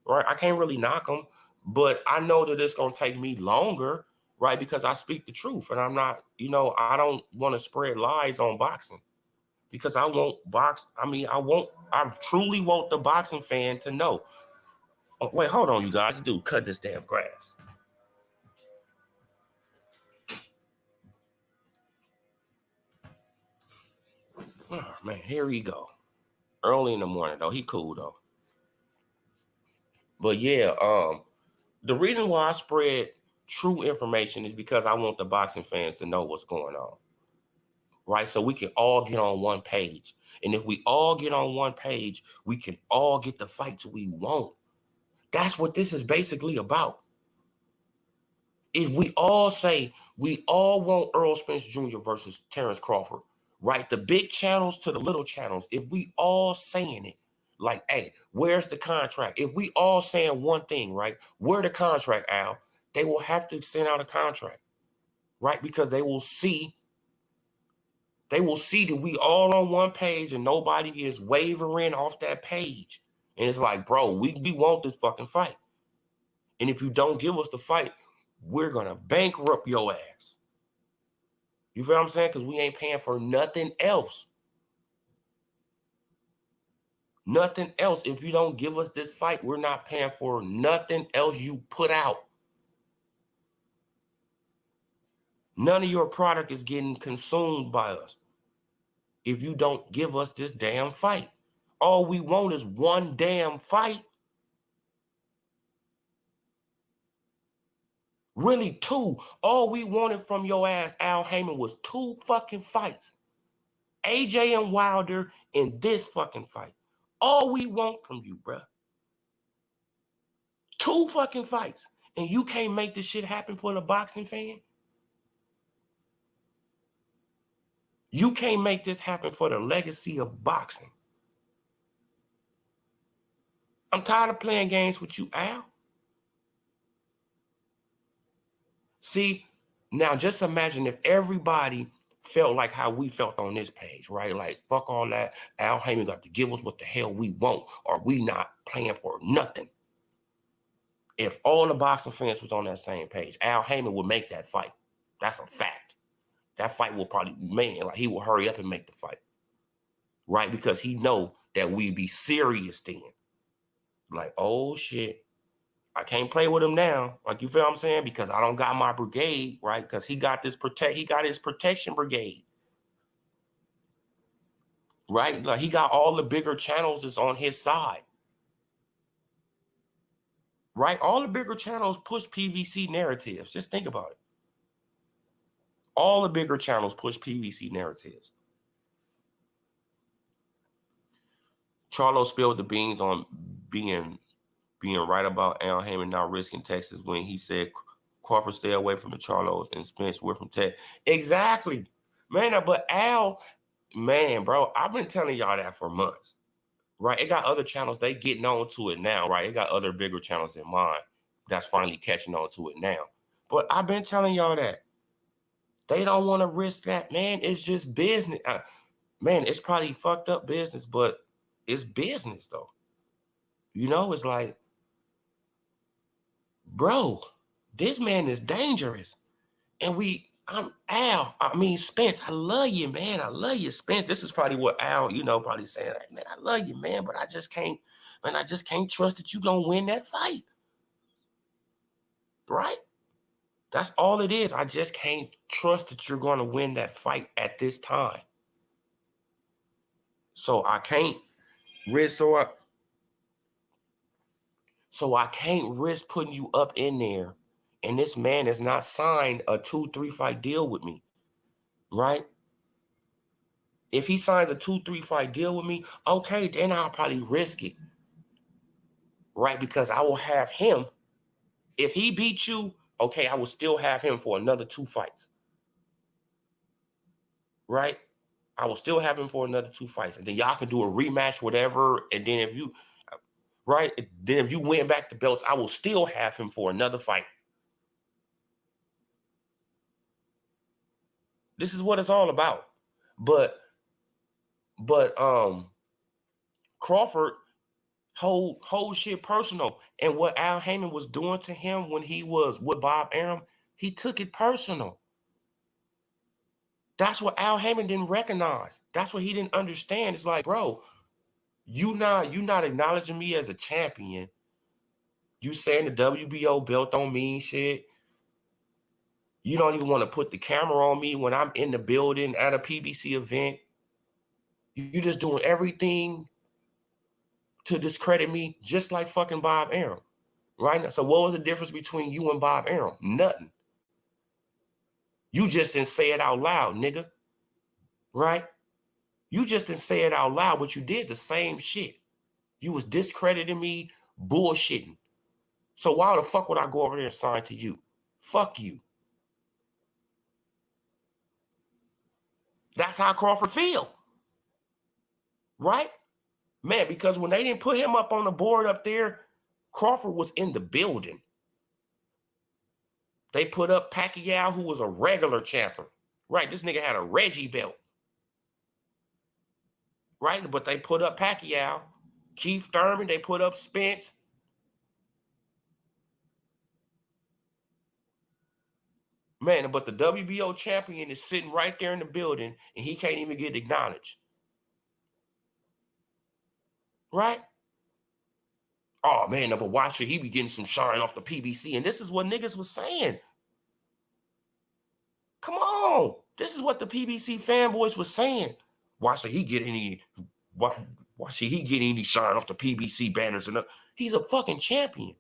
S1: right? I can't really knock them, but I know that it's gonna take me longer, right? Because I speak the truth, and I'm not, you know, I don't want to spread lies on boxing because I truly want the boxing fan to know. Oh, wait, hold on, you guys, dude, cut this damn grass. Oh, man, here we go. Early in the morning, though. He cool, though. But yeah, the reason why I spread true information is because I want the boxing fans to know what's going on, right? So we can all get on one page. And if we all get on one page, we can all get the fights we want. That's what this is basically about. If we all say we all want Errol Spence Jr. versus Terrence Crawford, right? The big channels to the little channels, if we all saying it, like, hey, where's the contract? If we all saying one thing, right? Where the contract, Al? They will have to send out a contract, right? Because they will see that we all on one page and nobody is wavering off that page. And it's like, bro, we want this fucking fight. And if you don't give us the fight, we're going to bankrupt your ass. You feel what I'm saying? Because we ain't paying for nothing else. Nothing else. If you don't give us this fight, we're not paying for nothing else you put out. None of your product is getting consumed by us if you don't give us this damn fight. All we want is one damn fight. Really, 2. All we wanted from your ass, Al Haymon, was 2 fucking fights. AJ and Wilder in this fucking fight. All we want from you, bruh. 2 fucking fights. And you can't make this shit happen for the boxing fan? You can't make this happen for the legacy of boxing. I'm tired of playing games with you, Al. See, now just imagine if everybody felt like how we felt on this page, right? Like, fuck all that. Al Haymon got to give us what the hell we want, or we not playing for nothing. If all the boxing fans was on that same page, Al Haymon would make that fight. That's a fact. That fight will probably, man, like he will hurry up and make the fight. Right? Because he know that we be serious then. Like, oh shit, I can't play with him now. Like, you feel what I'm saying? Because I don't got my brigade, right? Because he got his protection brigade. Right? Like, he got all the bigger channels is on his side. Right? All the bigger channels push PVC narratives. Just think about it. All the bigger channels push PVC narratives. Charlo spilled the beans on being right about Al Haymon not risking Texas when he said Crawford stay away from the Charlos and Spence were from Tech. Exactly. Man, but Al, man, bro, I've been telling y'all that for months. Right? It got other channels, they getting on to it now, right? It got other bigger channels than mine that's finally catching on to it now. But I've been telling y'all that. They don't want to risk that, man. It's just business. Man, it's probably fucked up business, but it's business though. You know, it's like, bro, this man is dangerous. And Spence, I love you, man. I love you, Spence. This is probably what Al, probably saying, like, man, I love you, man, but I just can't trust that you gonna win that fight. Right? That's all it is. I just can't trust that you're gonna win that fight at this time. So I can't risk putting you up in there. And this man has not signed a 2-3 fight deal with me. Right? If he signs a 2-3 fight deal with me, okay, then I'll probably risk it. Right? Because I will have him. If he beats you, okay, I will still have him for another 2 fights. Right? I will still have him for another 2 fights. And then y'all can do a rematch, whatever. And then if you win back the belts, I will still have him for another fight. This is what it's all about. But Crawford hold shit personal. And what Al Haymon was doing to him when he was with Bob Arum, he took it personal. That's what Al Haymon didn't recognize. That's what he didn't understand. It's like, bro, you not acknowledging me as a champion. You saying the WBO belt don't mean shit. You don't even want to put the camera on me when I'm in the building at a PBC event. You just doing everything to discredit me, just like fucking Bob Arum. Right? So what was the difference between you and Bob Arum? Nothing. You just didn't say it out loud, nigga. Right? You just didn't say it out loud, but you did the same shit. You was discrediting me, bullshitting. So why the fuck would I go over there and sign to you? Fuck you. That's how Crawford feel. Right? Man, because when they didn't put him up on the board up there, Crawford was in the building. They put up Pacquiao, who was a regular champion. Right? This nigga had a Reggie belt. Right? But they put up Pacquiao, Keith Thurman, they put up Spence. Man, but the WBO champion is sitting right there in the building and he can't even get acknowledged. Right? Oh man, but why should he be getting some shine off the PBC? And this is what niggas was saying. Come on. This is what the PBC fanboys was saying. Why should he get any shine off the PBC banners? He's a fucking champion.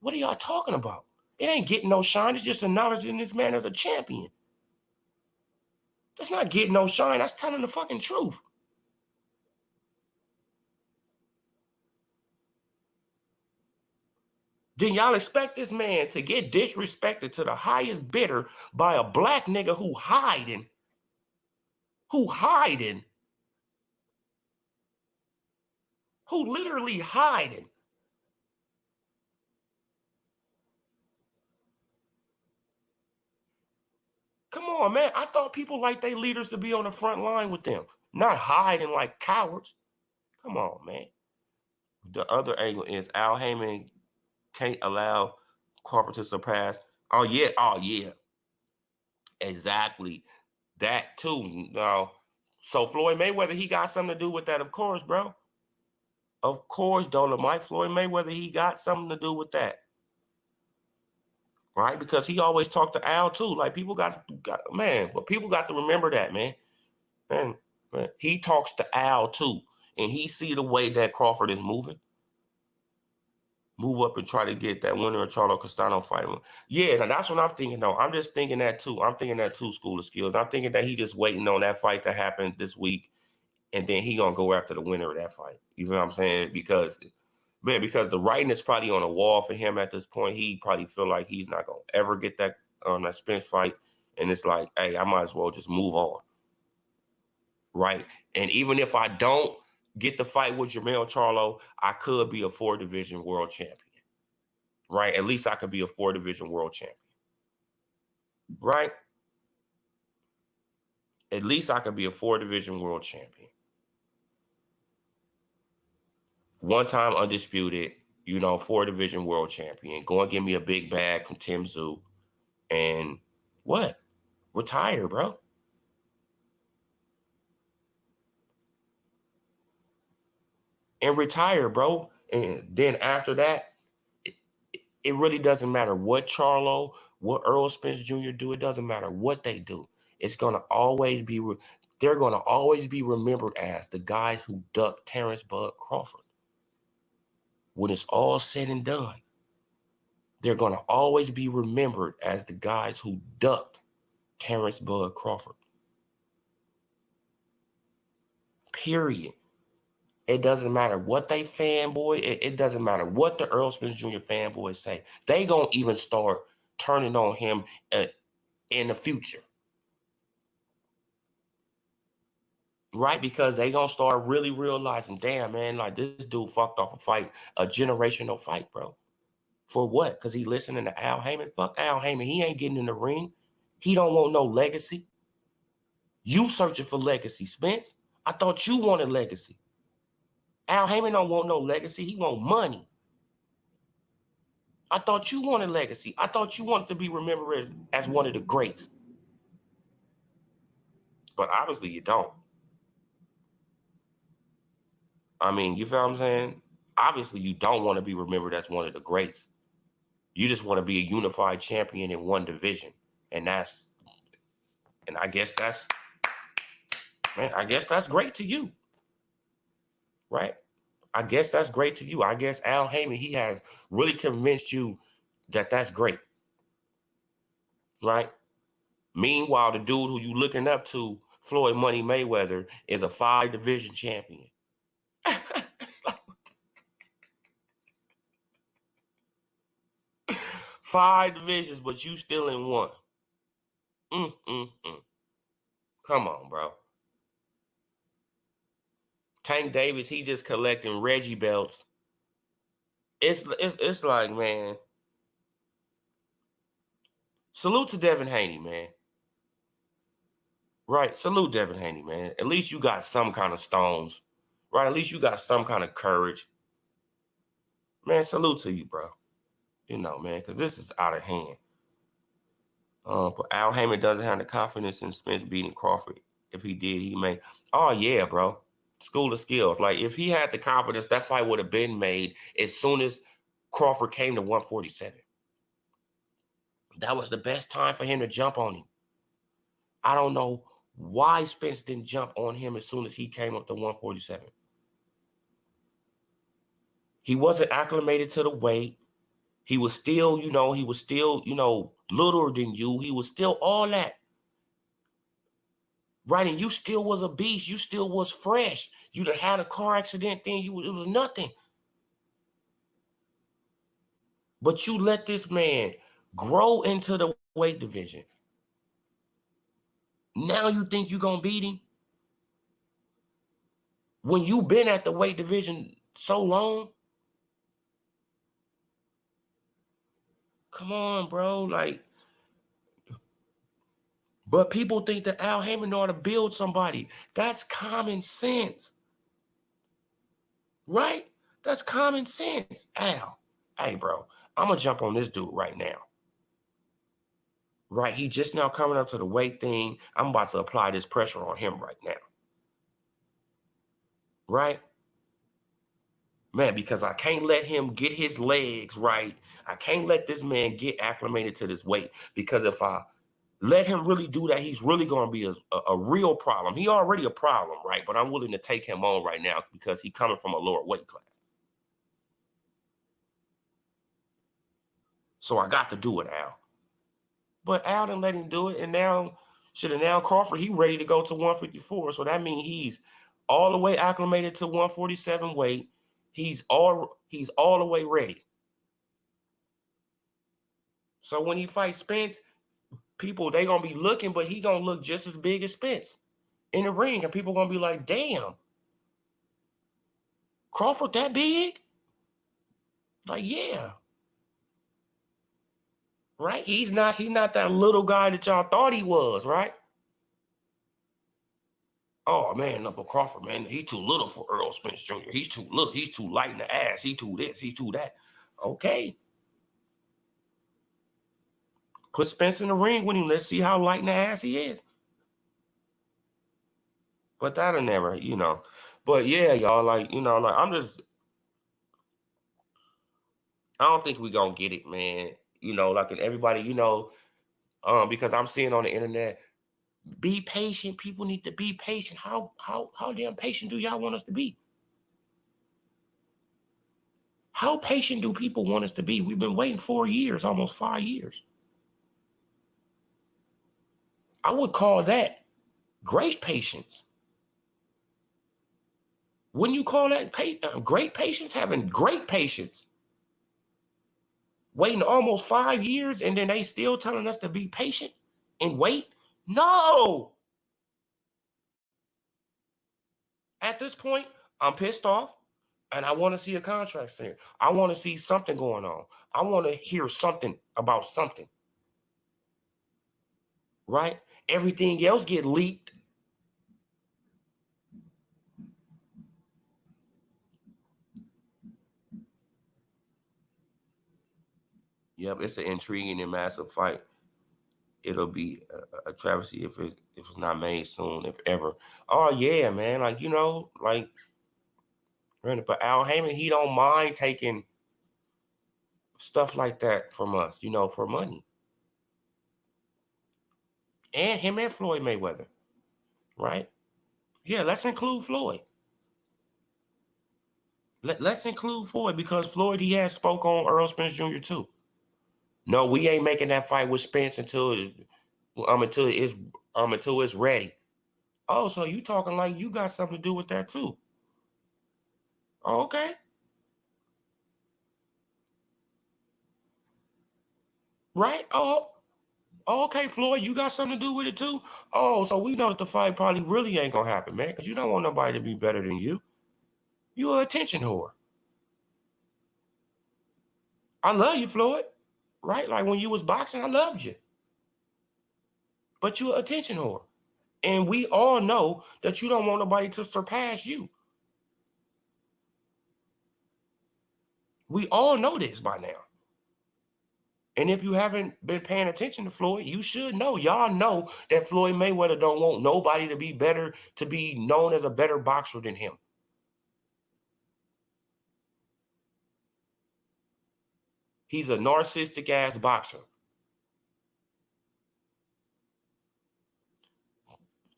S1: What are y'all talking about? It ain't getting no shine. It's just acknowledging this man as a champion. That's not getting no shine. That's telling the fucking truth. Then y'all expect this man to get disrespected to the highest bidder by a black nigga who hiding, who literally hiding. Come on, man. I thought people like their leaders to be on the front line with them, not hiding like cowards. Come on, man. The other angle is Al Haymon can't allow Crawford to surpass. Oh yeah. Exactly. That too. Now, so Floyd Mayweather, he got something to do with that, of course, bro. Of course, Dolomite. Floyd Mayweather, he got something to do with that. Right? Because he always talked to Al too. Like people got man, but people got to remember that, man. Man, he talks to Al too. And he see the way that Crawford is moving. Move up and try to get that winner of Charlo Castano fight. Yeah, now that's what I'm thinking though. I'm just thinking that too. I'm thinking that too, School of Skills. I'm thinking that he just waiting on that fight to happen this week. And then he gonna go after the winner of that fight. You know what I'm saying? Because the writing is probably on the wall for him at this point. He probably feel like he's not gonna ever get that Spence fight. And it's like, hey, I might as well just move on. Right? And even if I don't get the fight with Jermell Charlo, I could be a 4-division world champion. Right? At least I could be a 4-division world champion. Right? At least I could be a 4-division world champion. One-time undisputed, 4-division world champion. Go and give me a big bag from Tim Tszyu. And what? Retire, bro. And retire, bro. And then after that, it really doesn't matter what Charlo, what Errol Spence Jr. do. It doesn't matter what they do. It's going to always be, they're going to always be remembered as the guys who ducked Terrence Bud Crawford. When it's all said and done, they're going to always be remembered as the guys who ducked Terrence Bud Crawford. Period. It doesn't matter what they fanboy. It doesn't matter what the Errol Spence Jr. fanboys say. They gonna even start turning on him in the future. Right? Because they gonna start really realizing, damn, man, like this dude fucked off a fight, a generational fight, bro. For what? Because he listening to Al Haymon? Fuck Al Haymon. He ain't getting in the ring. He don't want no legacy. You searching for legacy, Spence. I thought you wanted legacy. Al Haymon don't want no legacy. He want money. I thought you wanted legacy. I thought you wanted to be remembered as one of the greats. But obviously you don't. I mean, you feel what I'm saying? Obviously you don't want to be remembered as one of the greats. You just want to be a unified champion in one division. And I guess that's great to you. Right? I guess that's great to you. I guess Al Haymon, he has really convinced you that that's great. Right? Meanwhile, the dude who you looking up to, Floyd Money Mayweather, is a 5-division champion. It's like, 5 divisions, but you still in one. Come on, bro. Tank Davis, he just collecting Reggie belts. It's like, man. Salute to Devin Haney, man. Right? Salute Devin Haney, man. At least you got some kind of stones. Right? At least you got some kind of courage. Man, salute to you, bro. Man, because this is out of hand. But Al Haymon doesn't have the confidence in Spence beating Crawford. If he did, he may. Oh, yeah, bro. School of Skills. Like, if he had the confidence, that fight would have been made as soon as Crawford came to 147. That was the best time for him to jump on him. I don't know why Spence didn't jump on him as soon as he came up to 147. He wasn't acclimated to the weight. He was still, littler than you. He was still all that. Right, and you still was a beast. You still was fresh. You done had a car accident, then it was nothing. But you let this man grow into the weight division. Now you think you're going to beat him? When you've been at the weight division so long? Come on, bro. Like, but people think that Al Haymon ought to build somebody. That's common sense. Right? That's common sense. Al, hey, bro, I'm going to jump on this dude right now. Right? He just now coming up to the weight thing. I'm about to apply this pressure on him right now. Right? Man, because I can't let him get his legs right. I can't let this man get acclimated to this weight. Because if I let him really do that, he's really going to be a real problem. He already a problem, right? But I'm willing to take him on right now because he's coming from a lower weight class. So I got to do it, Al. But Al didn't let him do it. And now, now Crawford, he ready to go to 154. So that means he's all the way acclimated to 147 weight. He's all the way ready. So when he fights Spence, people, they going to be looking, but he going to look just as big as Spence in the ring. And people going to be like, damn, Crawford that big? Like, yeah. Right? He's not that little guy that y'all thought he was, right? Oh, man, but Crawford, man, he's too little for Errol Spence Jr. He's too little. He's too light in the ass. He too this. He too that. Okay. Put Spence in the ring with him. Let's see how light in the ass he is. But that'll never, But yeah, y'all, like, like I don't think we gonna get it, man. Like, and everybody, because I'm seeing on the internet, be patient. People need to be patient. How damn patient do y'all want us to be? How patient do people want us to be? We've been waiting 4 years, almost 5 years. I would call that great patience. Wouldn't you call that great patience? Having great patience. Waiting almost 5 years and then they still telling us to be patient and wait? No. At this point, I'm pissed off and I want to see a contract signed. I want to see something going on. I want to hear something about something. Right? Everything else get leaked. Yep, it's an intriguing and massive fight. It'll be a travesty if it's not made soon, if ever. Oh yeah, man. Like, but Al Haymon, he don't mind taking stuff like that from us, for money. And him and Floyd Mayweather, right? Yeah, let's include Floyd. Let's include Floyd because Floyd, he has spoke on Errol Spence Jr. too. No, we ain't making that fight with Spence until it's ready. Oh, so you talking like you got something to do with that too? Oh, okay. Right? Oh, okay, Floyd, you got something to do with it too? Oh, so we know that the fight probably really ain't gonna happen, man, because you don't want nobody to be better than you. You an attention whore. I love you, Floyd. Right? Like when you was boxing, I loved you. But you're an attention whore. And we all know that you don't want nobody to surpass you. We all know this by now. And if you haven't been paying attention to Floyd, you should know. Y'all know that Floyd Mayweather don't want nobody to be better, to be known as a better boxer than him. He's a narcissistic ass boxer.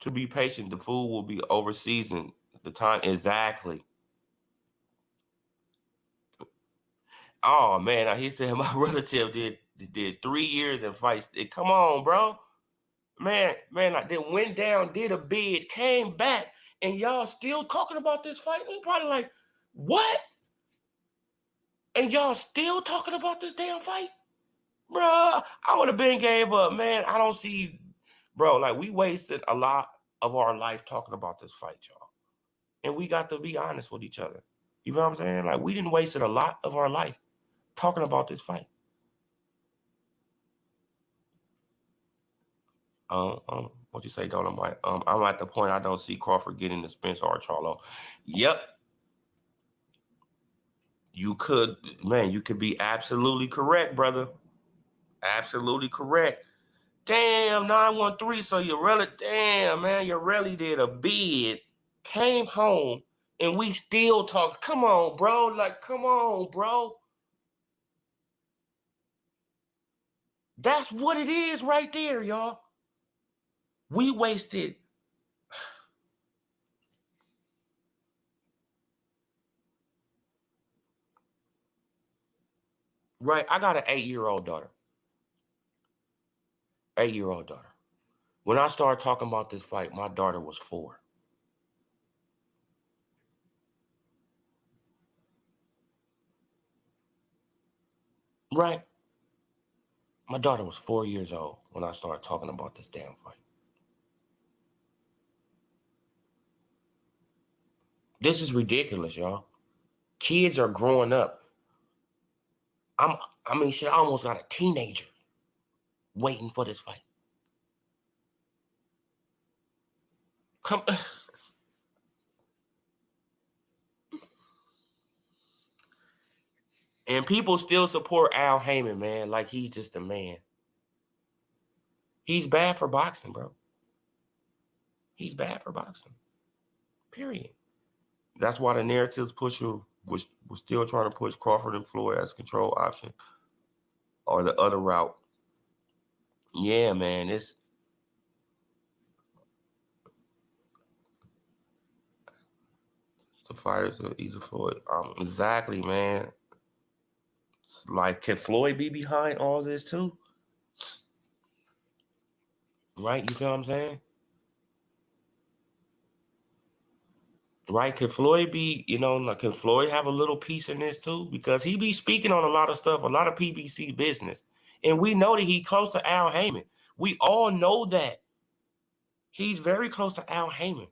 S1: To be patient, the food will be over seasoned. The time exactly. Oh man, he said my relative did 3 years in fights. Come on, bro. Man, I then went down, did a bid, came back, and y'all still talking about this fight? We probably like, what? And y'all still talking about this damn fight? Bruh, I would have been gave up, man. I don't see, bro, like we wasted a lot of our life talking about this fight, y'all. And we got to be honest with each other. You know what I'm saying? Like we didn't waste a lot of our life talking about this fight. What you say, Dolomite? I'm at the point I don't see Crawford getting the Spencer or Charlo. Yep. You could, man, you could be absolutely correct, brother. Absolutely correct. Damn, 913. So you really, damn, man, you really did a bid, came home, and we still talk. Come on, bro. Like, come on, bro. That's what it is right there, y'all. We wasted. Right, I got an 8-year-old daughter. 8-year-old daughter. When I started talking about this fight, my daughter was 4. Right? My daughter was 4 years old when I started talking about this damn fight. This is ridiculous, y'all. Kids are growing up. Shit, I almost got a teenager waiting for this fight. Come. And people still support Al Haymon, man, like he's just a man. He's bad for boxing, bro. He's bad for boxing. Period. That's why the narratives was still trying to push Crawford and Floyd as control option or the other route. Yeah, man, it's the fighters of either Floyd. Exactly, man. It's like, can Floyd be behind all this too? Right? You feel what I'm saying? Right? Can Floyd be, like, can Floyd have a little piece in this too? Because he be speaking on a lot of stuff, a lot of PBC business. And we know that he's close to Al Haymon. We all know that. He's very close to Al Haymon.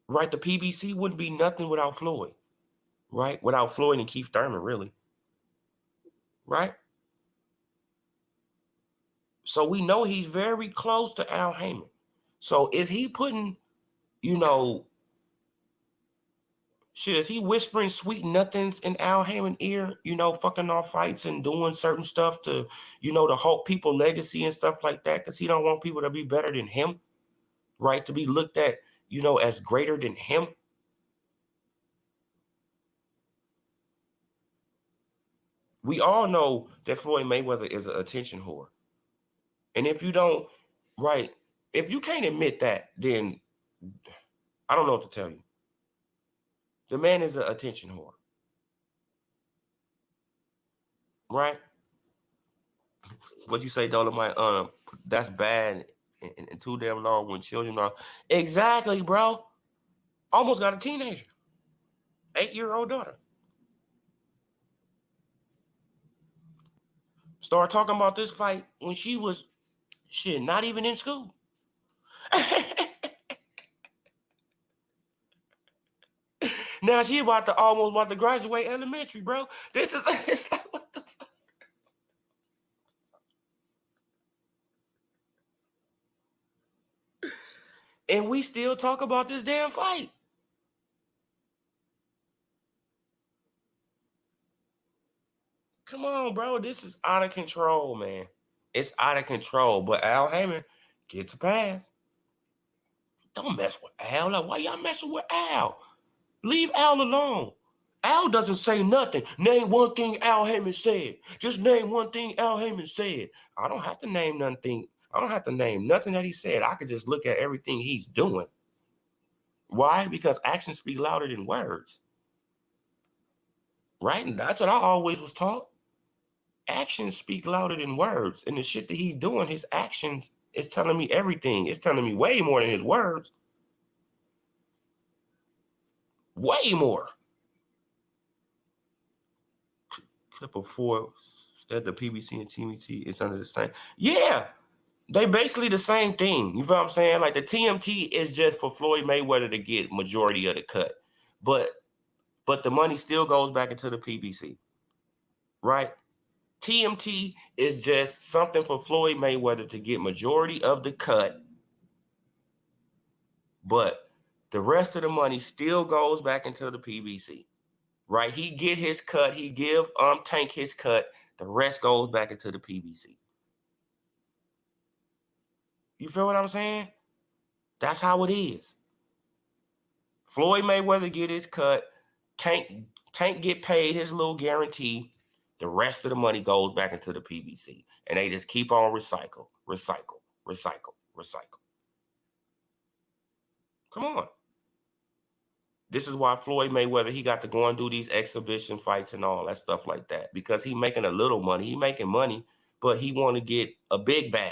S1: Right? The PBC wouldn't be nothing without Floyd. Right? Without Floyd and Keith Thurman, really. Right? So we know he's very close to Al Haymon. So is he putting, shit, is he whispering sweet nothings in Al Haymon's ear, fucking off fights and doing certain stuff to, to help people legacy and stuff like that? Because he don't want people to be better than him, right? To be looked at, as greater than him. We all know that Floyd Mayweather is an attention whore. And if you don't, right, if you can't admit that, then I don't know what to tell you. The man is an attention whore. Right? What you say, Dolomite? That's bad and too damn long when children are. Exactly, bro. Almost got a teenager. 8-year-old daughter. Started talking about this fight when she was, shit, not even in school. Now she almost about to graduate elementary, bro. This is, it's like, what the fuck? And we still talk about this damn fight. Come on, bro. This is out of control, man. It's out of control. But Al Haymon gets a pass. Don't mess with Al. Like, why y'all messing with Al? Leave Al alone. Al doesn't say nothing. Name one thing Al Haymon said. Just name one thing Al Haymon said. I don't have to name nothing. I don't have to name nothing that he said. I could just look at everything he's doing. Why? Because actions speak louder than words. Right? And that's what I always was taught. Actions speak louder than words. And the shit that he's doing, his actions is telling me everything. It's telling me way more than his words. Way more. clip of four at the PBC and TMT is under the same. Yeah, they basically the same thing. You feel what I'm saying? Like the TMT is just for Floyd Mayweather to get majority of the cut, but the money still goes back into the PBC, right? TMT is just something for Floyd Mayweather to get majority of the cut, but the rest of the money still goes back into the PBC, right? He get his cut. He give Tank his cut. The rest goes back into the PBC. You feel what I'm saying? That's how it is. Floyd Mayweather get his cut. Tank get paid his little guarantee. The rest of the money goes back into the PBC. And they just keep on recycle. Come on. This is why Floyd Mayweather, he got to go and do these exhibition fights and all that stuff like that. Because he making a little money. He making money, but he want to get a big bag.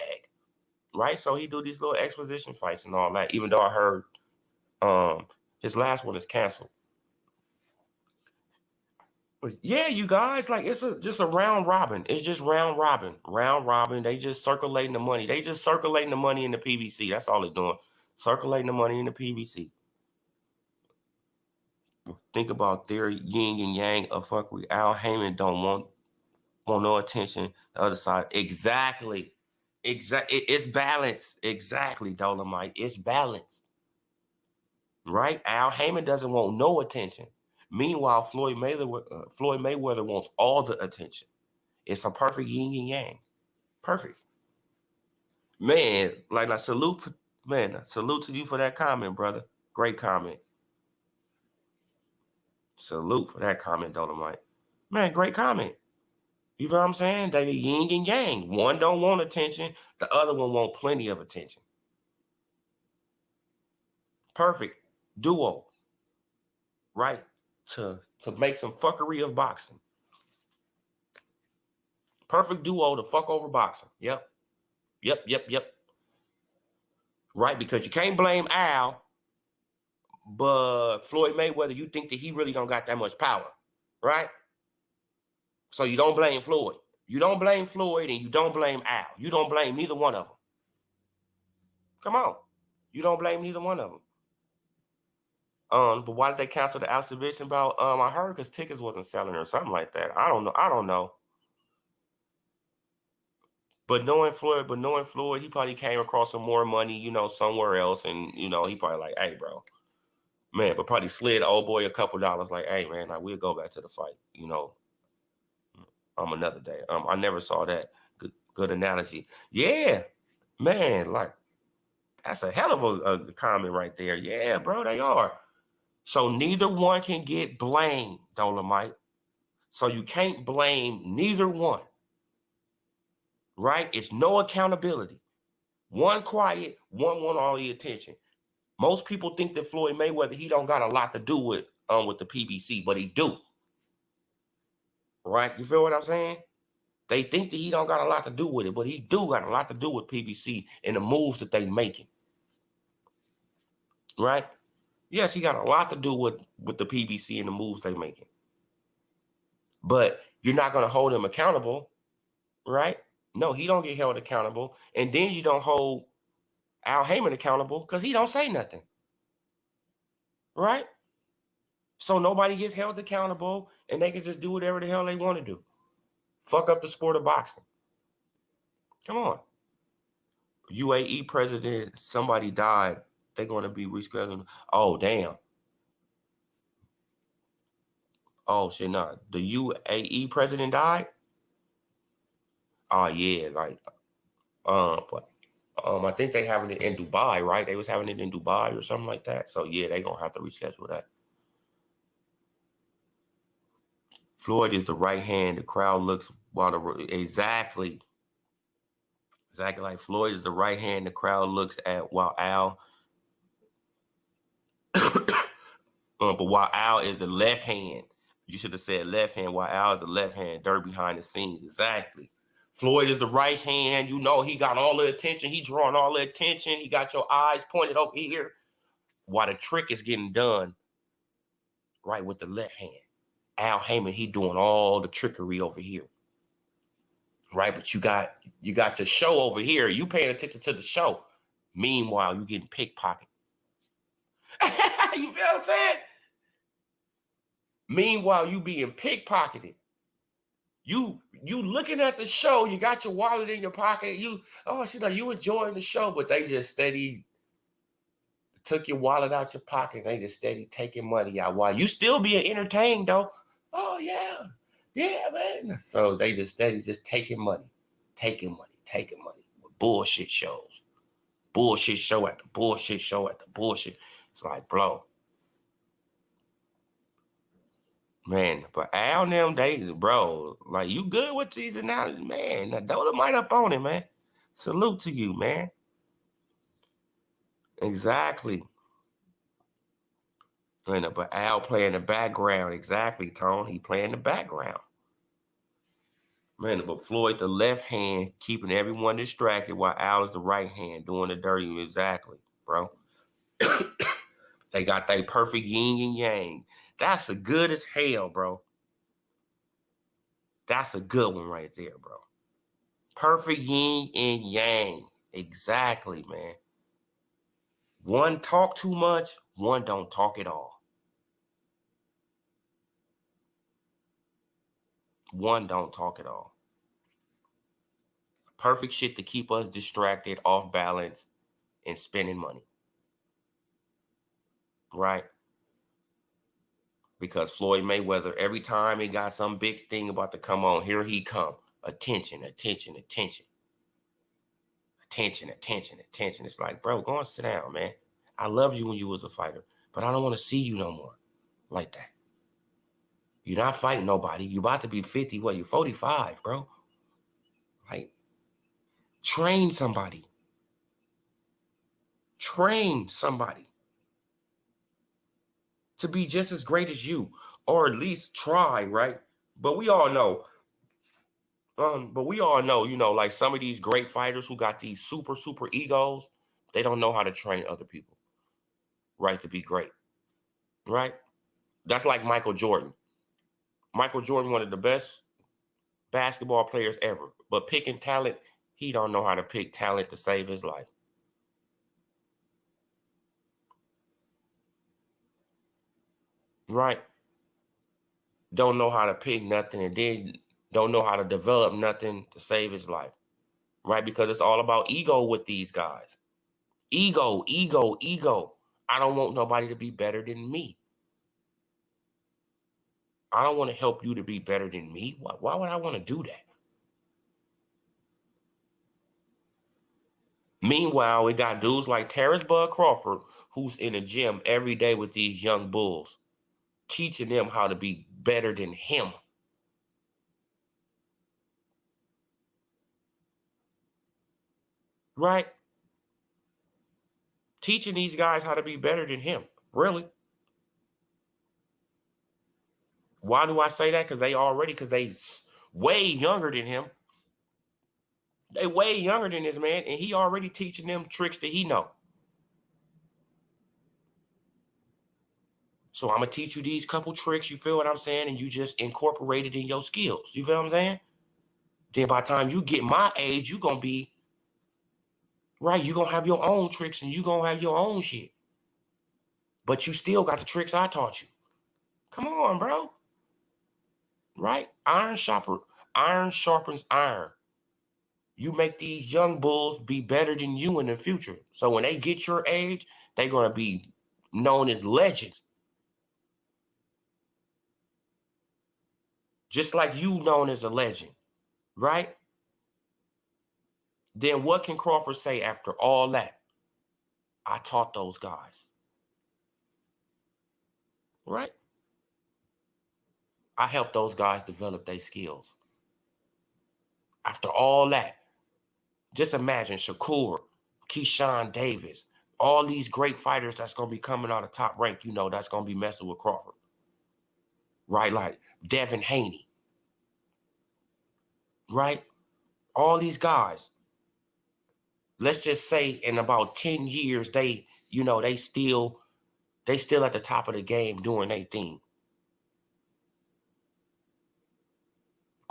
S1: Right? So he do these little exposition fights and all that. Even though I heard his last one is canceled. But yeah, you guys, like it's just a round robin. It's just round robin. They just circulating the money. They just circulating the money in the PBC. That's all they're doing. Circulating the money in the PBC. Think about their yin and yang of fuckery. Al Heyman don't want no attention. The other side, exactly. It's balanced. Exactly, Dolomite. It's balanced. Right? Al Heyman doesn't want no attention. Meanwhile, Floyd Mayweather wants all the attention. It's a perfect yin and yang. Perfect. Man, like I salute to you for that comment, brother. Great comment. Salute for that comment, Dolomite. Man, great comment. You know what I'm saying? They yin and yang. One don't want attention. The other one want plenty of attention. Perfect duo. Right? To make some fuckery of boxing. Perfect duo to fuck over boxing. Yep. Right? Because you can't blame Al, but Floyd Mayweather, you think that he really don't got that much power. Right? So you don't blame Floyd. You don't blame Floyd and you don't blame Al. You don't blame neither one of them. Come on. You don't blame neither one of them. But why did they cancel the exhibition bout? I heard because tickets wasn't selling or something like that. I don't know. But knowing Floyd, he probably came across some more money, somewhere else, and he probably like, hey, bro, man, but probably slid old boy a couple dollars, like, hey, man, like we'll go back to the fight, another day. I never saw that. Good analogy. Yeah, man, like that's a hell of a comment right there. Yeah, bro, they are. So neither one can get blamed, Dolomite. So you can't blame neither one. Right? It's no accountability. One quiet, one want all the attention. Most people think that Floyd Mayweather, he don't got a lot to do with the PBC, but he do. Right? You feel what I'm saying? They think that he don't got a lot to do with it, but he do got a lot to do with PBC and the moves that they making. Right? Yes, he got a lot to do with the PBC and the moves they making. But you're not going to hold him accountable, right? No, he don't get held accountable. And then you don't hold Al Heyman accountable because he don't say nothing. Right? So nobody gets held accountable and they can just do whatever the hell they want to do. Fuck up the sport of boxing. Come on. UAE president, somebody died. They're going to be rescheduling. Oh, damn. Oh, shit, nah. The UAE president died? Oh, yeah, like, but I think they having it in Dubai, right? They was having it in Dubai or something like that. So yeah, they gonna have to reschedule that. Floyd is the right hand. The crowd looks while exactly like Floyd is the right hand. The crowd looks at while Al, but while Al is the left hand. You should have said left hand. While Al is the left hand. Dirt behind the scenes. Exactly. Floyd is the right hand. He got all the attention. He drawing all the attention. He got your eyes pointed over here. While the trick is getting done, right, with the left hand. Al Heyman, he doing all the trickery over here. Right? But you got your show over here. You paying attention to the show. Meanwhile, you getting pickpocketed. You feel what I'm saying? Meanwhile, you being pickpocketed. You looking at the show, you got your wallet in your pocket, you enjoying the show, but they just steady took your wallet out your pocket, they just steady taking money out while you still being entertained though. Oh yeah, man. So they just steady just taking money. With bullshit shows. Bullshit show after bullshit show after bullshit. It's like, bro. Man, but Al them days, bro, like you good with these analogies, man. Now Dolomite up on it, man. Salute to you, man. Exactly. But Al play in the background. Exactly, Tone. He play in the background. Man, but Floyd the left hand, keeping everyone distracted while Al is the right hand, doing the dirty. Exactly, bro. They got their perfect yin and yang. That's a good as hell, bro. That's a good one right there, bro. Perfect yin and yang. Exactly, man. One talk too much, one don't talk at all. One don't talk at all. Perfect shit to keep us distracted, off balance, and spending money. Right? Because Floyd Mayweather, every time he got some big thing about to come on, here he come. Attention, attention, attention. Attention, attention, attention. It's like, bro, go and sit down, man. I loved you when you was a fighter, but I don't want to see you no more like that. You're not fighting nobody. You about to be 50. What, you're 45, bro. Like, train somebody. Train somebody to be just as great as you, or at least try, right? But we all know, like some of these great fighters who got these super, super egos, they don't know how to train other people, right, to be great, right? That's like Michael Jordan. Michael Jordan, one of the best basketball players ever, but picking talent, he don't know how to pick talent to save his life. Right? Don't know how to pick nothing, and then don't know how to develop nothing to save his life. Right? Because it's all about ego with these guys. Ego, ego, ego. I don't want nobody to be better than me. I don't want to help you to be better than me. Why would I want to do that? Meanwhile, we got dudes like Terrence Bud Crawford, who's in the gym every day with these young bulls, teaching them how to be better than him. Right? Teaching these guys how to be better than him. Really? Why do I say that? Because they way younger than him. They way younger than this man, and he already teaching them tricks that he know. So I'm gonna teach you these couple tricks, you feel what I'm saying? And you just incorporate it in your skills. You feel what I'm saying? Then by the time you get my age, you're gonna be right, you're gonna have your own tricks and you're gonna have your own shit. But you still got the tricks I taught you. Come on, bro. Right? Iron sharpens iron. You make these young bulls be better than you in the future. So when they get your age, they're gonna be known as legends. Just like you known as a legend, right? Then what can Crawford say after all that? I taught those guys. Right? I helped those guys develop their skills. After all that, just imagine Shakur, Keyshawn Davis, all these great fighters that's going to be coming out of top rank, that's going to be messing with Crawford. Right? Like Devin Haney. Right? All these guys. Let's just say in about 10 years, they still at the top of the game doing their thing.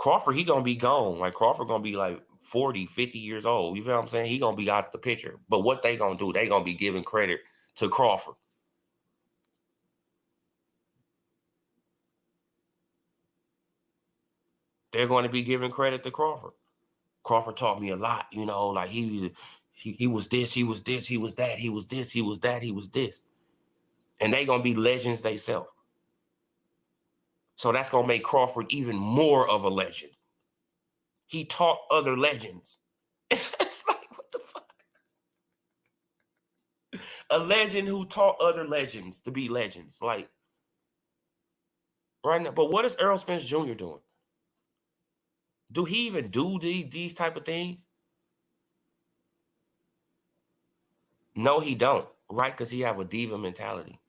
S1: Crawford, he gonna be gone. Like Crawford gonna be like 40, 50 years old. You feel what I'm saying? He gonna be out the picture. But what they gonna do? They gonna be giving credit to Crawford. They're going to be giving credit to Crawford. Crawford taught me a lot, you know, like he was this, he was this, he was that, he was this, he was that, he was this. And they gonna be legends themselves. So that's gonna make Crawford even more of a legend. He taught other legends. It's like, what the fuck? A legend who taught other legends to be legends. Like, right now. But what is Errol Spence Jr. doing? Do he even do these type of things? No, he don't. Right? Because he have a diva mentality.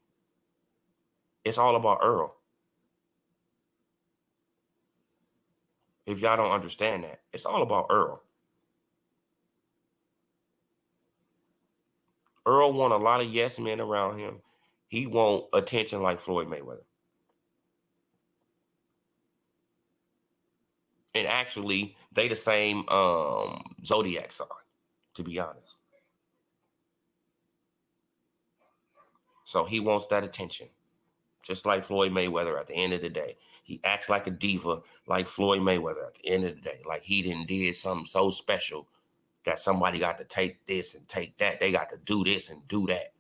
S1: It's all about Earl. If y'all don't understand that, it's all about Earl. Earl want a lot of yes men around him. He want attention like Floyd Mayweather. And actually, they the same zodiac sign, to be honest. So he wants that attention. Just like Floyd Mayweather at the end of the day. He acts like a diva like Floyd Mayweather at the end of the day. Like he did something so special that somebody got to take this and take that. They got to do this and do that.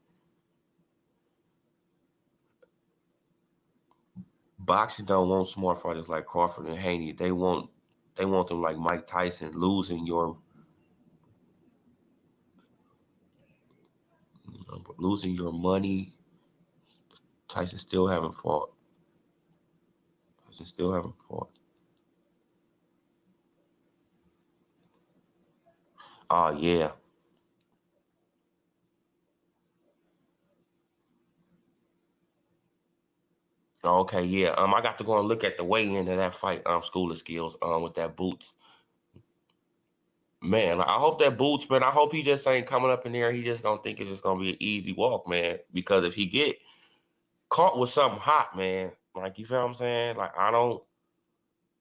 S1: Boxing don't want smart fighters like Crawford and Haney. They want them like Mike Tyson, losing your money. Tyson still haven't fought. Oh yeah. Okay, yeah. I got to go and look at the weigh-in of that fight, School of Skills, with that Boots. Man, I hope that Boots, man, I hope he just ain't coming up in there. He just don't think it's just gonna be an easy walk, man. Because if he get caught with something hot, man, like you feel what I'm saying? Like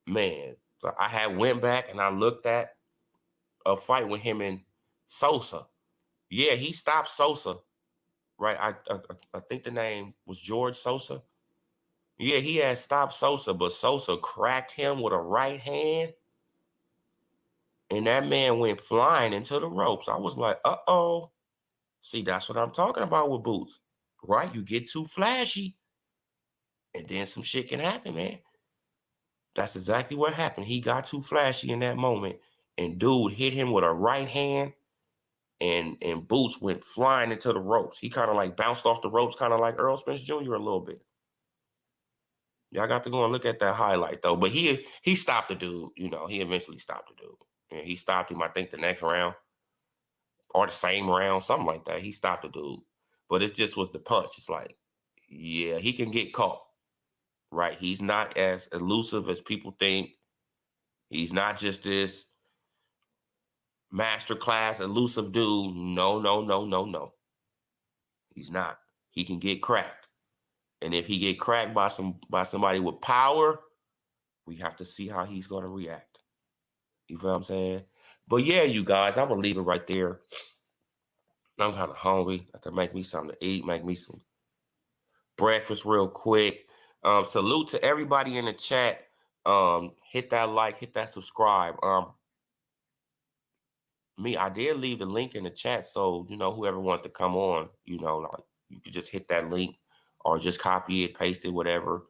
S1: man, like, I had went back and I looked at a fight with him and Sosa. Yeah, he stopped Sosa, right? I think the name was George Sosa. Yeah, he had stopped Sosa, but Sosa cracked him with a right hand, and that man went flying into the ropes. I was like, uh-oh. See, that's what I'm talking about with Boots, right? You get too flashy, and then some shit can happen, man. That's exactly what happened. He got too flashy in that moment, and dude hit him with a right hand, and Boots went flying into the ropes. He kind of like bounced off the ropes, kind of like Earl Spence Jr. a little bit. Y'all got to go and look at that highlight though. But he stopped the dude. You know, he eventually stopped the dude. And he stopped him, I think, the next round or the same round, something like that. He stopped the dude. But it just was the punch. It's like, yeah, he can get caught. Right? He's not as elusive as people think. He's not just this masterclass elusive dude. No, no, no, no, no. He's not. He can get cracked. And if he get cracked by somebody with power, we have to see how he's going to react. You feel what I'm saying? But yeah, you guys, I'm gonna leave it right there. I'm kind of hungry. I have to make me something to eat, make me some breakfast real quick. Salute to everybody in the chat. Hit that like, hit that subscribe. I did leave the link in the chat, so you know whoever wanted to come on, you know, like you could just hit that link or just copy it, paste it, whatever,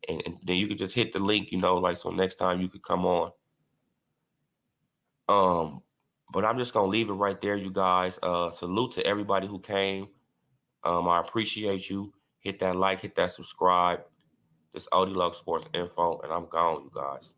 S1: and then you could just hit the link, you know, like so next time you could come on. But I'm just gonna leave it right there, you guys. Salute to everybody who came. I appreciate you. Hit that like, hit that subscribe. This OD Lux Sports Info, and I'm gone, you guys.